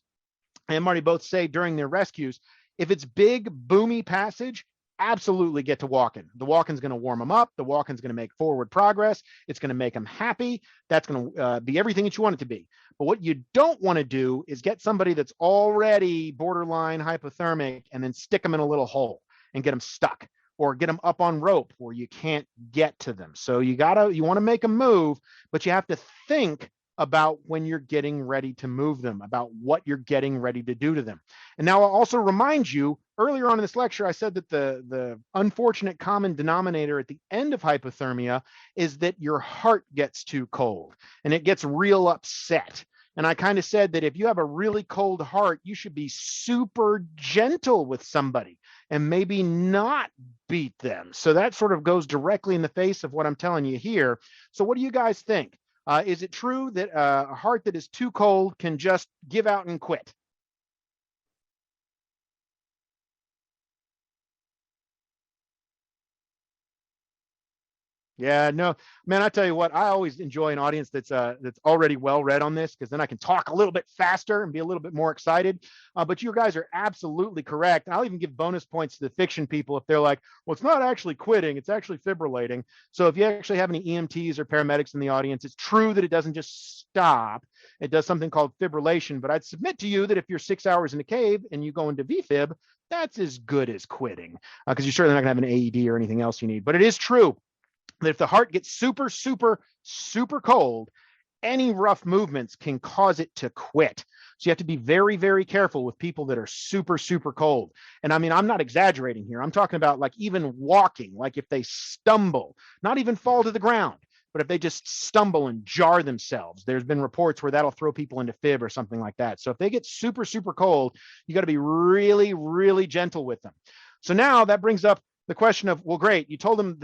and Marty both say during their rescues, if it's big, boomy passage, absolutely get to walking. The walking's going to warm them up. The walking's going to make forward progress. It's going to make them happy. That's going to be everything that you want it to be. But what you don't want to do is get somebody that's already borderline hypothermic and then stick them in a little hole and get them stuck, or get them up on rope where you can't get to them. So you want to make them move, but you have to think about when you're getting ready to move them, about what you're getting ready to do to them. And now I'll also remind you, earlier on in this lecture, I said that the unfortunate common denominator at the end of hypothermia is that your heart gets too cold and it gets real upset. And I kind of said that if you have a really cold heart, you should be super gentle with somebody and maybe not beat them. So that sort of goes directly in the face of what I'm telling you here. So what do you guys think? Is it true that a heart that is too cold can just give out and quit? Yeah, no, man, I tell you what, I always enjoy an audience that's already well read on this, because then I can talk a little bit faster and be a little bit more excited. But you guys are absolutely correct. I'll even give bonus points to the fiction people if they're like, well, it's not actually quitting, it's actually fibrillating. So if you actually have any EMTs or paramedics in the audience, it's true that it doesn't just stop. It does something called fibrillation. But I'd submit to you that if you're 6 hours in a cave and you go into VFib, that's as good as quitting, because you're certainly not gonna have an AED or anything else you need. But it is true that if the heart gets super, super, super cold, any rough movements can cause it to quit. So you have to be very, very careful with people that are super, super cold. And I mean, I'm not exaggerating here. I'm talking about like even walking, like if they stumble, not even fall to the ground, but if they just stumble and jar themselves, there's been reports where that'll throw people into fib or something like that. So if they get super, super cold, you got to be really, really gentle with them. So now that brings up the question of, well, great, you told me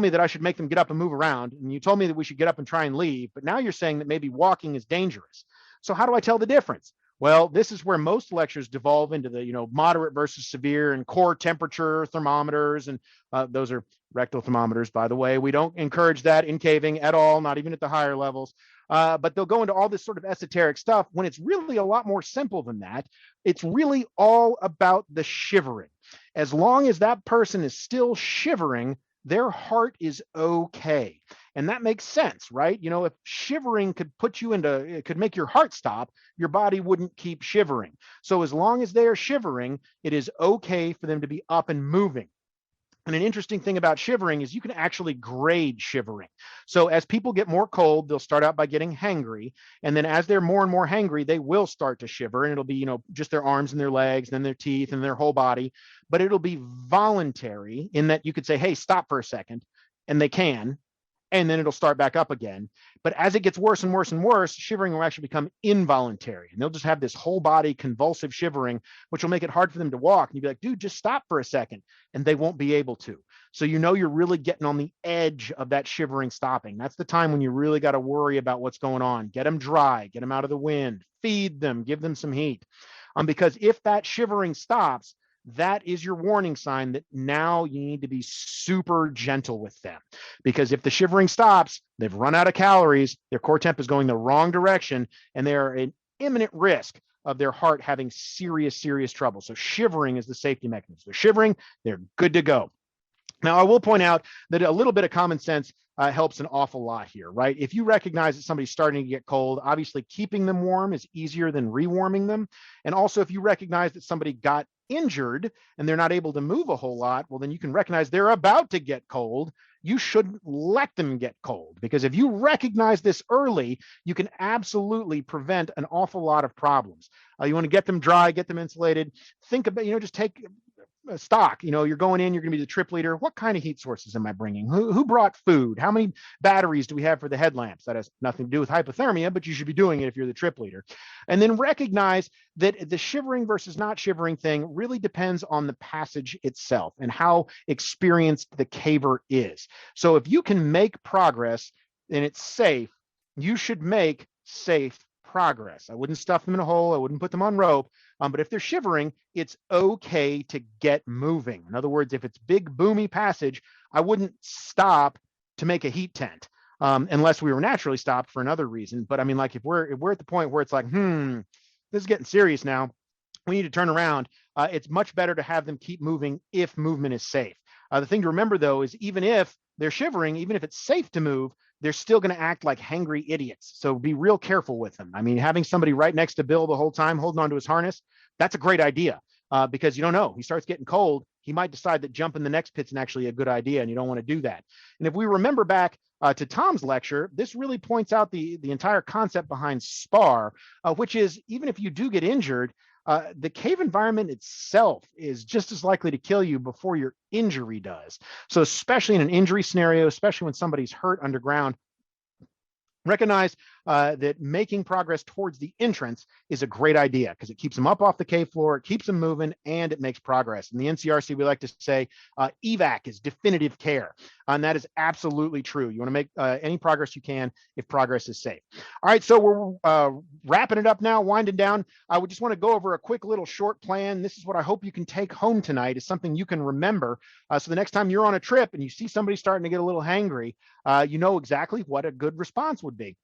that I should make them get up and move around, and you told me that we should get up and try and leave, but now you're saying that maybe walking is dangerous. So how do I tell the difference? Well, this is where most lectures devolve into the moderate versus severe and core temperature thermometers, and those are rectal thermometers, by the way. We don't encourage that in caving at all, not even at the higher levels. But they'll go into all this sort of esoteric stuff when it's really a lot more simple than that. It's really all about the shivering. As long as that person is still shivering, their heart is okay. And that makes sense, right? If shivering could it could make your heart stop, your body wouldn't keep shivering. So as long as they are shivering, it is okay for them to be up and moving. And an interesting thing about shivering is you can actually grade shivering. So as people get more cold, they'll start out by getting hangry. And then as they're more and more hangry, they will start to shiver. And it'll be, just their arms and their legs, and then their teeth and their whole body. But it'll be voluntary in that you could say, hey, stop for a second. And they can. And then it'll start back up again. But as it gets worse and worse and worse, shivering will actually become involuntary. And they'll just have this whole body convulsive shivering, which will make it hard for them to walk. And you'll be like, dude, just stop for a second. And they won't be able to. So you're really getting on the edge of that shivering stopping. That's the time when you really got to worry about what's going on. Get them dry, get them out of the wind, feed them, give them some heat. Because if that shivering stops, that is your warning sign that now you need to be super gentle with them. Because if the shivering stops, they've run out of calories, their core temp is going the wrong direction, and they're in imminent risk of their heart having serious, serious trouble. So shivering is the safety mechanism. They're shivering, they're good to go. Now, I will point out that a little bit of common sense helps an awful lot here, right? If you recognize that somebody's starting to get cold, obviously keeping them warm is easier than rewarming them. And also, if you recognize that somebody got injured and they're not able to move a whole lot, well, then you can recognize they're about to get cold. You shouldn't let them get cold, because if you recognize this early, you can absolutely prevent an awful lot of problems. You want to get them dry, get them insulated. Think about, just take stock. You're going in, you're going to be the trip leader. What kind of heat sources am I bringing? Who brought food? How many batteries do we have for the headlamps? That has nothing to do with hypothermia, but you should be doing it if you're the trip leader. And then recognize that the shivering versus not shivering thing really depends on the passage itself and how experienced the caver is. So if you can make progress and it's safe, you should make safe progress. I wouldn't stuff them in a hole. I wouldn't put them on rope. But if they're shivering, it's okay to get moving. In other words, if it's big, boomy passage, I wouldn't stop to make a heat tent unless we were naturally stopped for another reason. But I mean, like if we're at the point where it's like, this is getting serious now, we need to turn around. It's much better to have them keep moving if movement is safe. The thing to remember, though, is even if they're shivering, even if it's safe to move, they're still going to act like hangry idiots. So be real careful with them. I mean, having somebody right next to Bill the whole time holding onto his harness, that's a great idea because you don't know. He starts getting cold. He might decide that jumping the next pit's actually a good idea, and you don't want to do that. And if we remember back to Tom's lecture, this really points out the entire concept behind SPAR, which is even if you do get injured, the cave environment itself is just as likely to kill you before your injury does. So especially in an injury scenario, especially when somebody's hurt underground, recognize that making progress towards the entrance is a great idea because it keeps them up off the cave floor, it keeps them moving, and it makes progress. In the NCRC, we like to say evac is definitive care, and that is absolutely true. You want to make any progress you can if progress is safe. All right, so we're wrapping it up now, winding down. We just want to go over a quick little short plan. This is what I hope you can take home tonight, is something you can remember. So the next time you're on a trip and you see somebody starting to get a little hangry, you know exactly what a good response would be.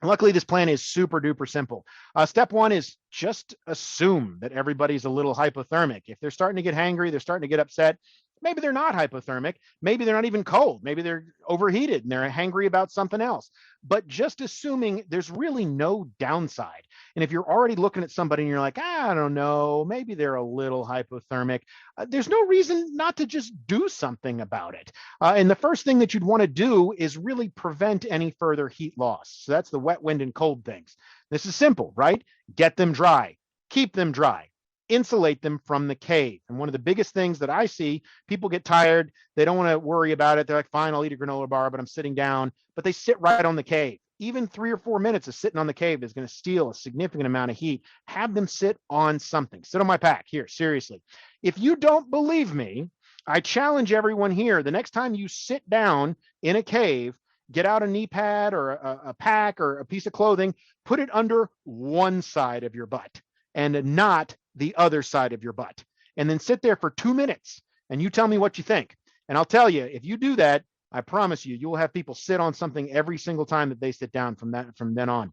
Luckily, this plan is super duper simple. Step one is just assume that everybody's a little hypothermic. If they're starting to get hangry, they're starting to get upset, maybe they're not hypothermic, maybe they're not even cold, maybe they're overheated and they're hangry about something else. But just assuming there's really no downside. And if you're already looking at somebody and you're like, I don't know, maybe they're a little hypothermic, there's no reason not to just do something about it. And the first thing that you'd want to do is really prevent any further heat loss. So that's the wet, wind, and cold things. This is simple, right? Get them dry, keep them dry, insulate them from the cave. And one of the biggest things that I see, people get tired, they don't want to worry about it. They're like, fine, I'll eat a granola bar, but I'm sitting down. But they sit right on the cave. Even 3 or 4 minutes of sitting on the cave is going to steal a significant amount of heat. Have them sit on something. Sit on my pack here, seriously. If you don't believe me, I challenge everyone here, the next time you sit down in a cave, get out a knee pad or a pack or a piece of clothing, put it under one side of your butt and not the other side of your butt. And then sit there for 2 minutes and you tell me what you think. And I'll tell you, if you do that, I promise you, you will have people sit on something every single time that they sit down from then on.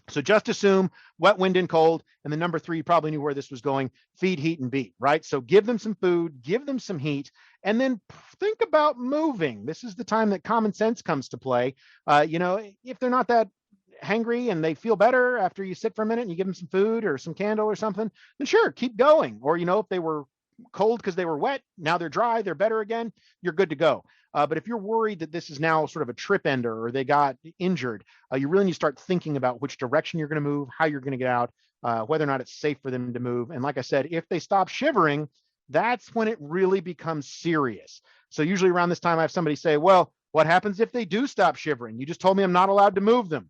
So just assume wet, wind, and cold. And then number 3, you probably knew where this was going, feed, heat, and beat, right? So give them some food, give them some heat, and then think about moving. This is the time that common sense comes to play. If they're not that hangry and they feel better after you sit for a minute and you give them some food or some candle or something, then sure, keep going. Or, if they were cold because they were wet, now they're dry, they're better again, you're good to go. But if you're worried that this is now sort of a trip ender or they got injured, you really need to start thinking about which direction you're going to move, how you're going to get out, whether or not it's safe for them to move. And like I said, if they stop shivering, that's when it really becomes serious. So usually around this time, I have somebody say, well, what happens if they do stop shivering? You just told me I'm not allowed to move them.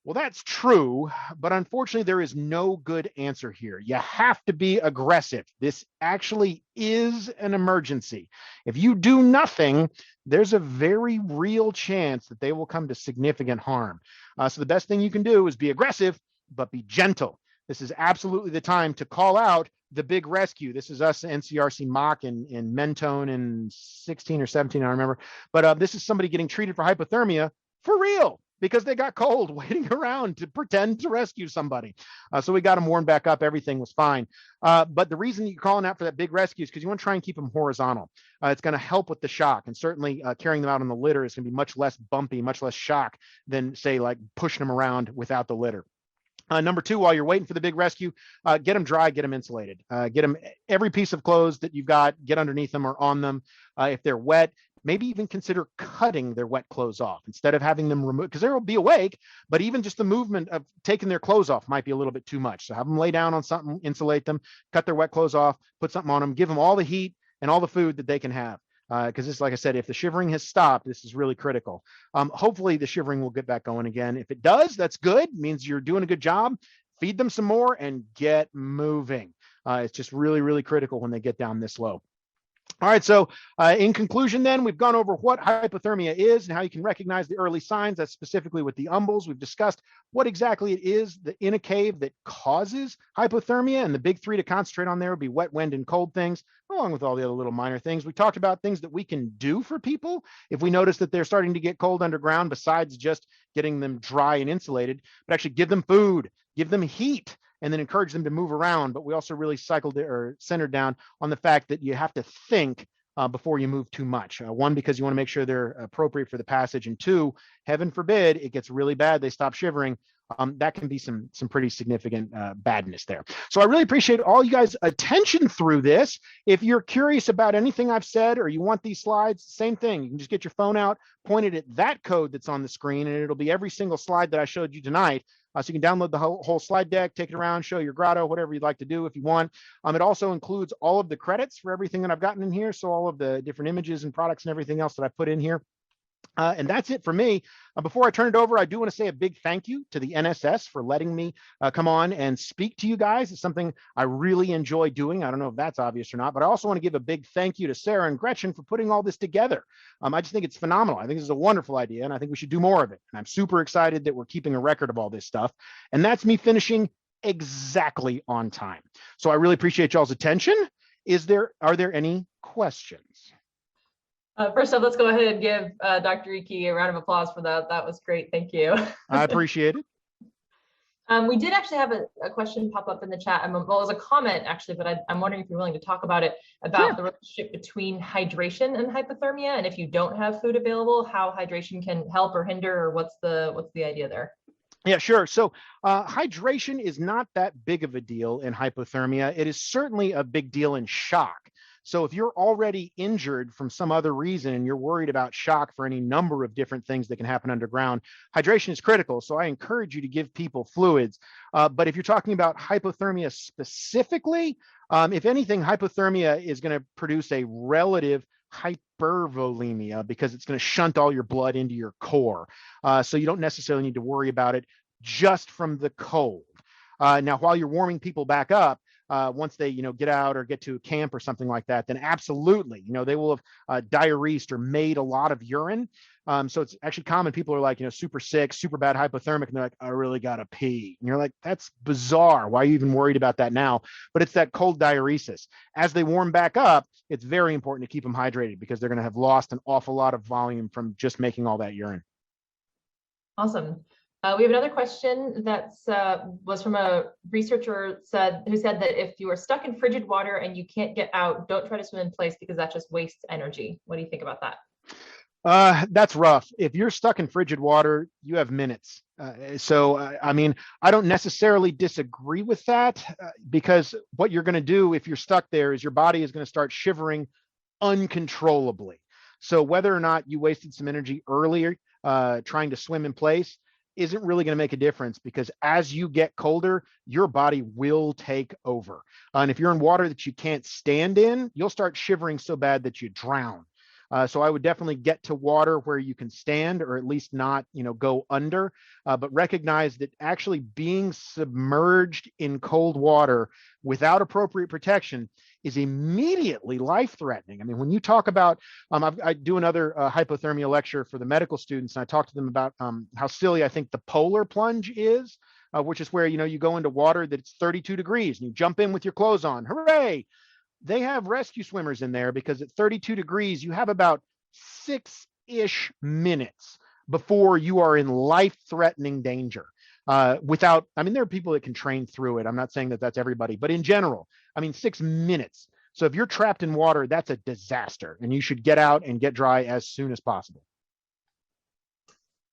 Well, that's true, but unfortunately, there is no good answer here. You have to be aggressive. This actually is an emergency. If you do nothing, there's a very real chance that they will come to significant harm. So the best thing you can do is be aggressive, but be gentle. This is absolutely the time to call out the big rescue. This is us, NCRC mock in Mentone in 16 or 17, I remember. But this is somebody getting treated for hypothermia for real, because they got cold waiting around to pretend to rescue somebody. So we got them warmed back up. Everything was fine. But the reason you're calling out for that big rescue is because you want to try and keep them horizontal. It's going to help with the shock. And certainly carrying them out on the litter is going to be much less bumpy, much less shock than, say, like pushing them around without the litter. Number 2, while you're waiting for the big rescue, get them dry, get them insulated. Get them every piece of clothes that you've got, get underneath them or on them. If they're wet, maybe even consider cutting their wet clothes off instead of having them removed, because they'll be awake, but even just the movement of taking their clothes off might be a little bit too much. So have them lay down on something, insulate them, cut their wet clothes off, put something on them, give them all the heat and all the food that they can have. Because this, like I said, if the shivering has stopped, this is really critical. Hopefully the shivering will get back going again. If it does, that's good. It means you're doing a good job. Feed them some more and get moving. It's just really, really critical when they get down this low. All right, so in conclusion then, we've gone over what hypothermia is and how you can recognize the early signs. That's specifically with the umbles. We've discussed what exactly it is in a cave that causes hypothermia, and the big 3 to concentrate on there would be wet, wind, and cold things, along with all the other little minor things. We talked about things that we can do for people if we notice that they're starting to get cold underground, besides just getting them dry and insulated, but actually give them food, give them heat, and then encourage them to move around. But we also really centered down on the fact that you have to think before you move too much. 1, because you want to make sure they're appropriate for the passage. And 2, heaven forbid, it gets really bad, they stop shivering. that can be some pretty significant badness there. So I really appreciate all you guys' attention through this. If you're curious about anything I've said or you want these slides, same thing. You can just get your phone out, point it at that code that's on the screen, and it'll be every single slide that I showed you tonight. So you can download the whole slide deck, take it around, show your grotto, whatever you'd like to do if you want. It also includes all of the credits for everything that I've gotten in here. So all of the different images and products and everything else that I put in here. And that's it for me. Before I turn it over, I do want to say a big thank you to the NSS for letting me come on and speak to you guys. It's something I really enjoy doing. I don't know if that's obvious or not, but I also want to give a big thank you to Sarah and Gretchen for putting all this together. I just think it's phenomenal. I think this is a wonderful idea, and I think we should do more of it. And I'm super excited that we're keeping a record of all this stuff. And that's me finishing exactly on time. So I really appreciate y'all's attention. Are there any questions? First off, let's go ahead and give Dr. Ekey a round of applause for that. That was great. Thank you. I appreciate it. We did actually have a question pop up in the chat. Well, it was a comment actually, but I'm wondering if you're willing to talk about it, about the relationship between hydration and hypothermia, and if you don't have food available, how hydration can help or hinder, or what's the idea there? Yeah, sure. So hydration is not that big of a deal in hypothermia. It is certainly a big deal in shock. So if you're already injured from some other reason and you're worried about shock for any number of different things that can happen underground, hydration is critical. So I encourage you to give people fluids. But if you're talking about hypothermia specifically, if anything, hypothermia is going to produce a relative hypervolemia because it's going to shunt all your blood into your core. So you don't necessarily need to worry about it just from the cold. Now, while you're warming people back up, once they, get out or get to a camp or something like that, then absolutely, they will have diuresed or made a lot of urine. So it's actually common. People are like, super sick, super bad hypothermic, and they're like, I really got to pee. And you're like, that's bizarre. Why are you even worried about that now? But it's that cold diuresis. As they warm back up, it's very important to keep them hydrated because they're going to have lost an awful lot of volume from just making all that urine. Awesome. We have another question that was from a researcher who said that if you are stuck in frigid water and you can't get out, don't try to swim in place because that just wastes energy. What do you think about that? That's rough. If you're stuck in frigid water, you have minutes. I don't necessarily disagree with that because what you're going to do if you're stuck there is your body is going to start shivering uncontrollably. So whether or not you wasted some energy earlier trying to swim in place isn't really going to make a difference because as you get colder, your body will take over. And if you're in water that you can't stand in, you'll start shivering so bad that you drown. So I would definitely get to water where you can stand or at least not, go under, but recognize that actually being submerged in cold water without appropriate protection is immediately life-threatening. I mean, when you talk about, I do another hypothermia lecture for the medical students, and I talk to them about how silly I think the polar plunge is, which is where, you go into water that's 32 degrees and you jump in with your clothes on. Hooray! They have rescue swimmers in there because at 32 degrees, you have about 6-ish minutes before you are in life-threatening danger. There are people that can train through it. I'm not saying that that's everybody, but in general, 6 minutes. So if you're trapped in water, that's a disaster and you should get out and get dry as soon as possible.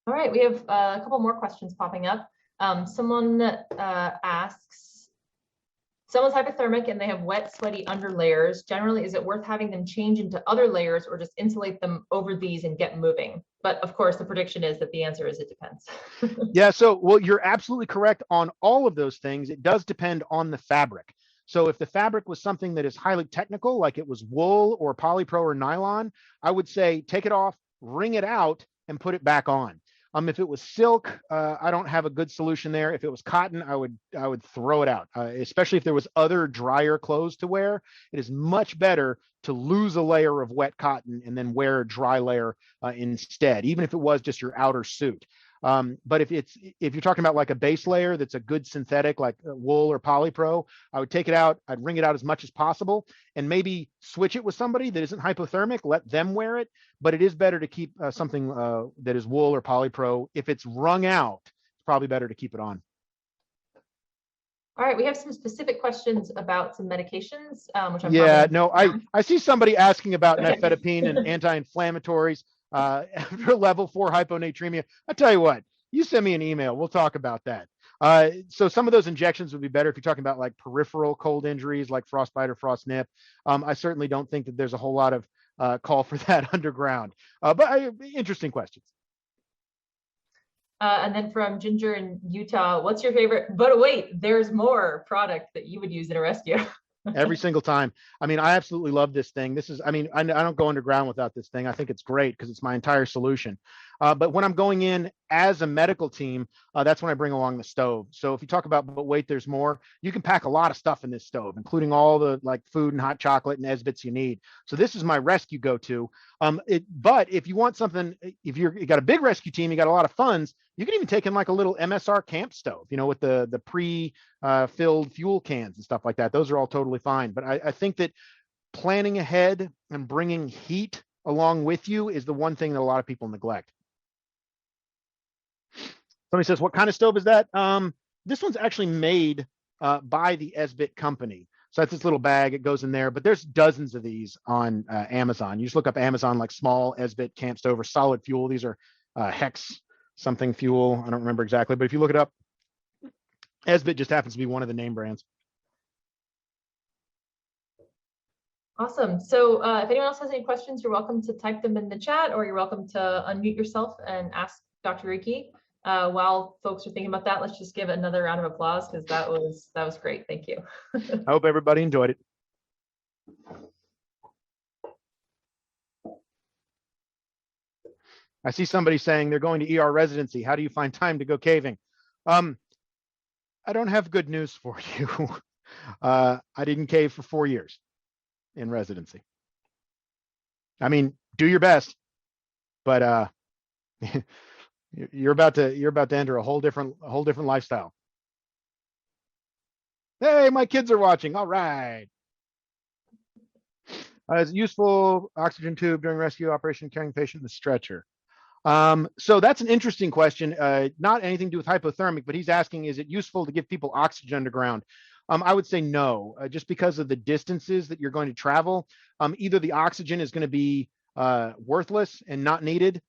All right, we have a couple more questions popping up. Someone asks, someone's hypothermic and they have wet, sweaty underlayers. Generally, is it worth having them change into other layers or just insulate them over these and get moving? But of course, the prediction is that the answer is it depends. Yeah, you're absolutely correct on all of those things. It does depend on the fabric. So if the fabric was something that is highly technical, like it was wool or polypro or nylon, I would say take it off, wring it out, and put it back on. If it was silk, I don't have a good solution there. If it was cotton, I would throw it out, especially if there was other drier clothes to wear. It is much better to lose a layer of wet cotton and then wear a dry layer instead, even if it was just your outer suit. But if you're talking about like a base layer that's a good synthetic like wool or polypro, I would take it out, I'd wring it out as much as possible and maybe switch it with somebody that isn't hypothermic, let them wear it. But it is better to keep something that is wool or polypro. If it's wrung out, it's probably better to keep it on. All right, we have some specific questions about some medications, which I see somebody asking about nifedipine and anti-inflammatories after level 4 hyponatremia. I tell you what, You send me an email. We'll talk about that. So some of those injections would be better if you're talking about like peripheral cold injuries like frostbite or frost nip. I certainly don't think that there's a whole lot of call for that underground. But interesting questions. And then from Ginger in Utah, what's your favorite? But wait, there's more product that you would use in a rescue. Every single time. I mean, I absolutely love this thing. This is, I mean, I don't go underground without this thing. I think it's great because it's my entire solution. But when I'm going in as a medical team, that's when I bring along the stove. So if you talk about, but wait, there's more, you can pack a lot of stuff in this stove, including all the like food and hot chocolate and Esbits you need. So this is my rescue go-to. But if you want something, if you got a big rescue team, you got a lot of funds, you can even take in like a little MSR camp stove, you know, with the pre-filled fuel cans and stuff like that. Those are all totally fine. But I think that planning ahead and bringing heat along with you is the one thing that a lot of people neglect. Somebody says, what kind of stove is that? This one's actually made by the Esbit company. So that's this little bag, it goes in there, but there's dozens of these on Amazon. You just look up Amazon, like small Esbit camp stove or solid fuel. These are hex something fuel. I don't remember exactly, but if you look it up, Esbit just happens to be one of the name brands. Awesome. So if anyone else has any questions, you're welcome to type them in the chat, or you're welcome to unmute yourself and ask Dr. Ekey. While folks are thinking about that, let's just give another round of applause because that was great. Thank you. I hope everybody enjoyed it. I see somebody saying they're going to ER residency. How do you find time to go caving? I don't have good news for you. I didn't cave for 4 years in residency. I mean, do your best, but you're about to enter a whole different lifestyle. Hey, my kids are watching. All right. Is it useful oxygen tube during rescue operation carrying patient in the stretcher? So that's an interesting question. Not anything to do with hypothermic, but he's asking, is it useful to give people oxygen underground? I would say no, just because of the distances that you're going to travel. Either the oxygen is going to be worthless and not needed,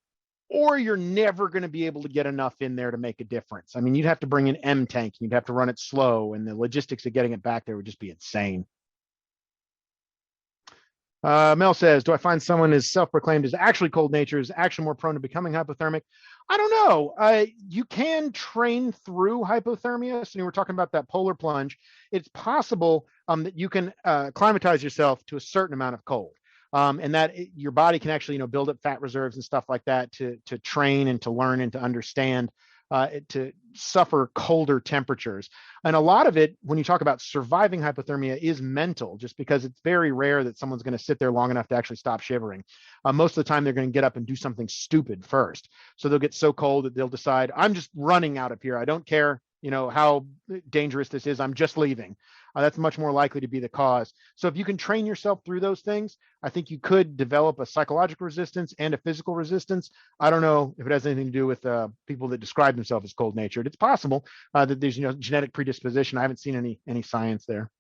or you're never going to be able to get enough in there to make a difference. I mean, you'd have to bring an M tank, and you'd have to run it slow, and the logistics of getting it back there would just be insane. Mel says, do I find someone is self-proclaimed as actually cold nature is actually more prone to becoming hypothermic? I don't know. You can train through hypothermia. So we're talking about that polar plunge. It's possible that you can acclimatize yourself to a certain amount of cold. And that your body can actually, build up fat reserves and stuff like that to train and to learn and to understand, to suffer colder temperatures. And a lot of it, when you talk about surviving hypothermia, is mental, just because it's very rare that someone's going to sit there long enough to actually stop shivering. Most of the time, they're going to get up and do something stupid first. So they'll get so cold that they'll decide, I'm just running out of here. I don't care, how dangerous this is. I'm just leaving. That's much more likely to be the cause. So if you can train yourself through those things, I think you could develop a psychological resistance and a physical resistance. I don't know if it has anything to do with people that describe themselves as cold-natured. It's possible that there's genetic predisposition. I haven't seen any science there.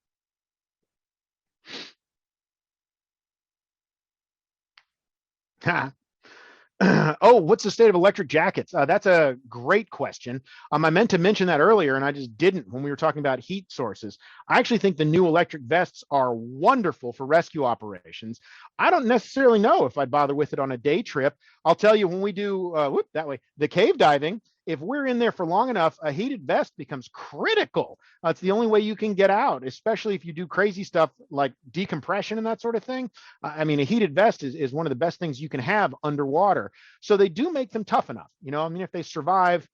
Oh, what's the state of electric jackets? That's a great question. I meant to mention that earlier, and I just didn't when we were talking about heat sources. I actually think the new electric vests are wonderful for rescue operations. I don't necessarily know if I'd bother with it on a day trip. I'll tell you, when we do the cave diving, if we're in there for long enough, a heated vest becomes critical. It's the only way you can get out, especially if you do crazy stuff like decompression and that sort of thing. I mean, a heated vest is one of the best things you can have underwater. So they do make them tough enough. If they survive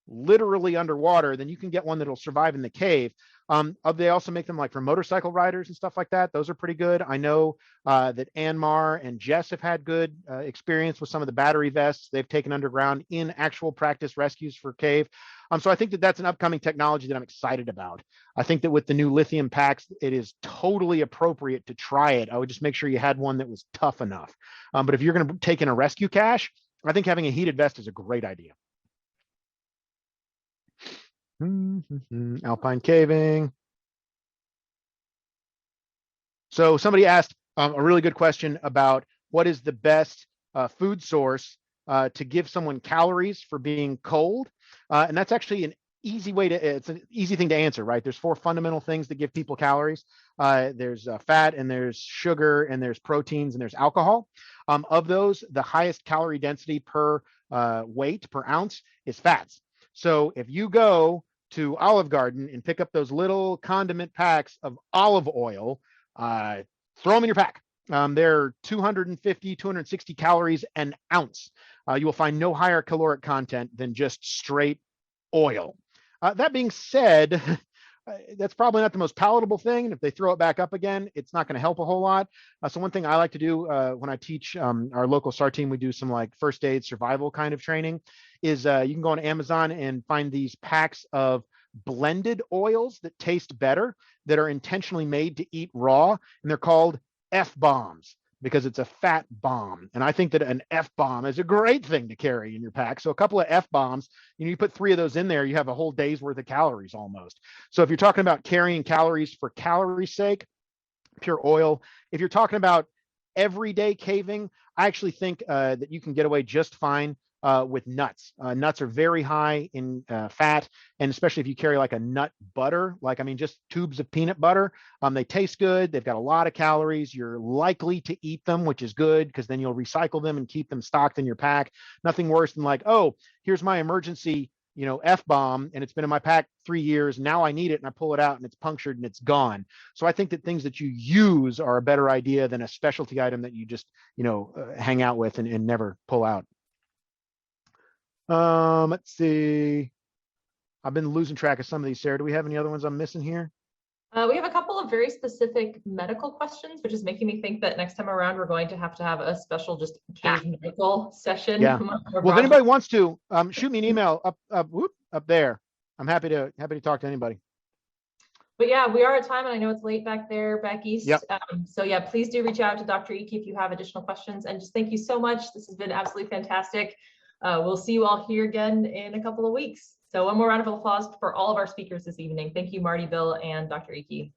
literally underwater, then you can get one that'll survive in the cave. They also make them like for motorcycle riders and stuff like that. Those are pretty good. I know that Anmar and Jess have had good experience with some of the battery vests they've taken underground in actual practice rescues for cave. So I think that that's an upcoming technology that I'm excited about. I think that with the new lithium packs, it is totally appropriate to try it. I would just make sure you had one that was tough enough. But if you're going to take in a rescue cache, I think having a heated vest is a great idea. Alpine caving. So somebody asked a really good question about what is the best food source to give someone calories for being cold. And that's actually an easy way to, it's an easy thing to answer, right? There's 4 fundamental things that give people calories. There's fat, and there's sugar, and there's proteins, and there's alcohol. Of those, the highest calorie density per weight, per ounce, is fats. So if you go to Olive Garden and pick up those little condiment packs of olive oil, throw them in your pack. They're 250, 260 calories an ounce. You will find no higher caloric content than just straight oil. That being said, that's probably not the most palatable thing. And if they throw it back up again, it's not going to help a whole lot. So one thing I like to do when I teach our local SAR team, we do some like first aid survival kind of training, is you can go on Amazon and find these packs of blended oils that taste better, that are intentionally made to eat raw, and they're called F-bombs because it's a fat bomb. And I think that an F-bomb is a great thing to carry in your pack. So a couple of F-bombs, you put 3 of those in there, you have a whole day's worth of calories almost. So if you're talking about carrying calories for calories' sake, pure oil. If you're talking about everyday caving, I actually think that you can get away just fine with nuts. Nuts are very high in fat, and especially if you carry like a nut butter, just tubes of peanut butter, they taste good. They've got a lot of calories. You're likely to eat them, which is good because then you'll recycle them and keep them stocked in your pack. Nothing worse than like, oh, here's my emergency, F-bomb, and it's been in my pack 3 years. Now I need it, and I pull it out and it's punctured and it's gone. So I think that things that you use are a better idea than a specialty item that you just, hang out with and never pull out. Let's see. I've been losing track of some of these, Sarah. Do we have any other ones I'm missing here? We have a couple of very specific medical questions, which is making me think that next time around we're going to have a special just cave medical session. Yeah. Well, if anybody wants to, shoot me an email up there. I'm happy to talk to anybody. But yeah, we are at time, and I know it's late back there, back east. Yep. So yeah, please do reach out to Dr. Ekey if you have additional questions. And just thank you so much. This has been absolutely fantastic. We'll see you all here again in a couple of weeks. So one more round of applause for all of our speakers this evening. Thank you, Marty, Bill, and Dr. Ekey.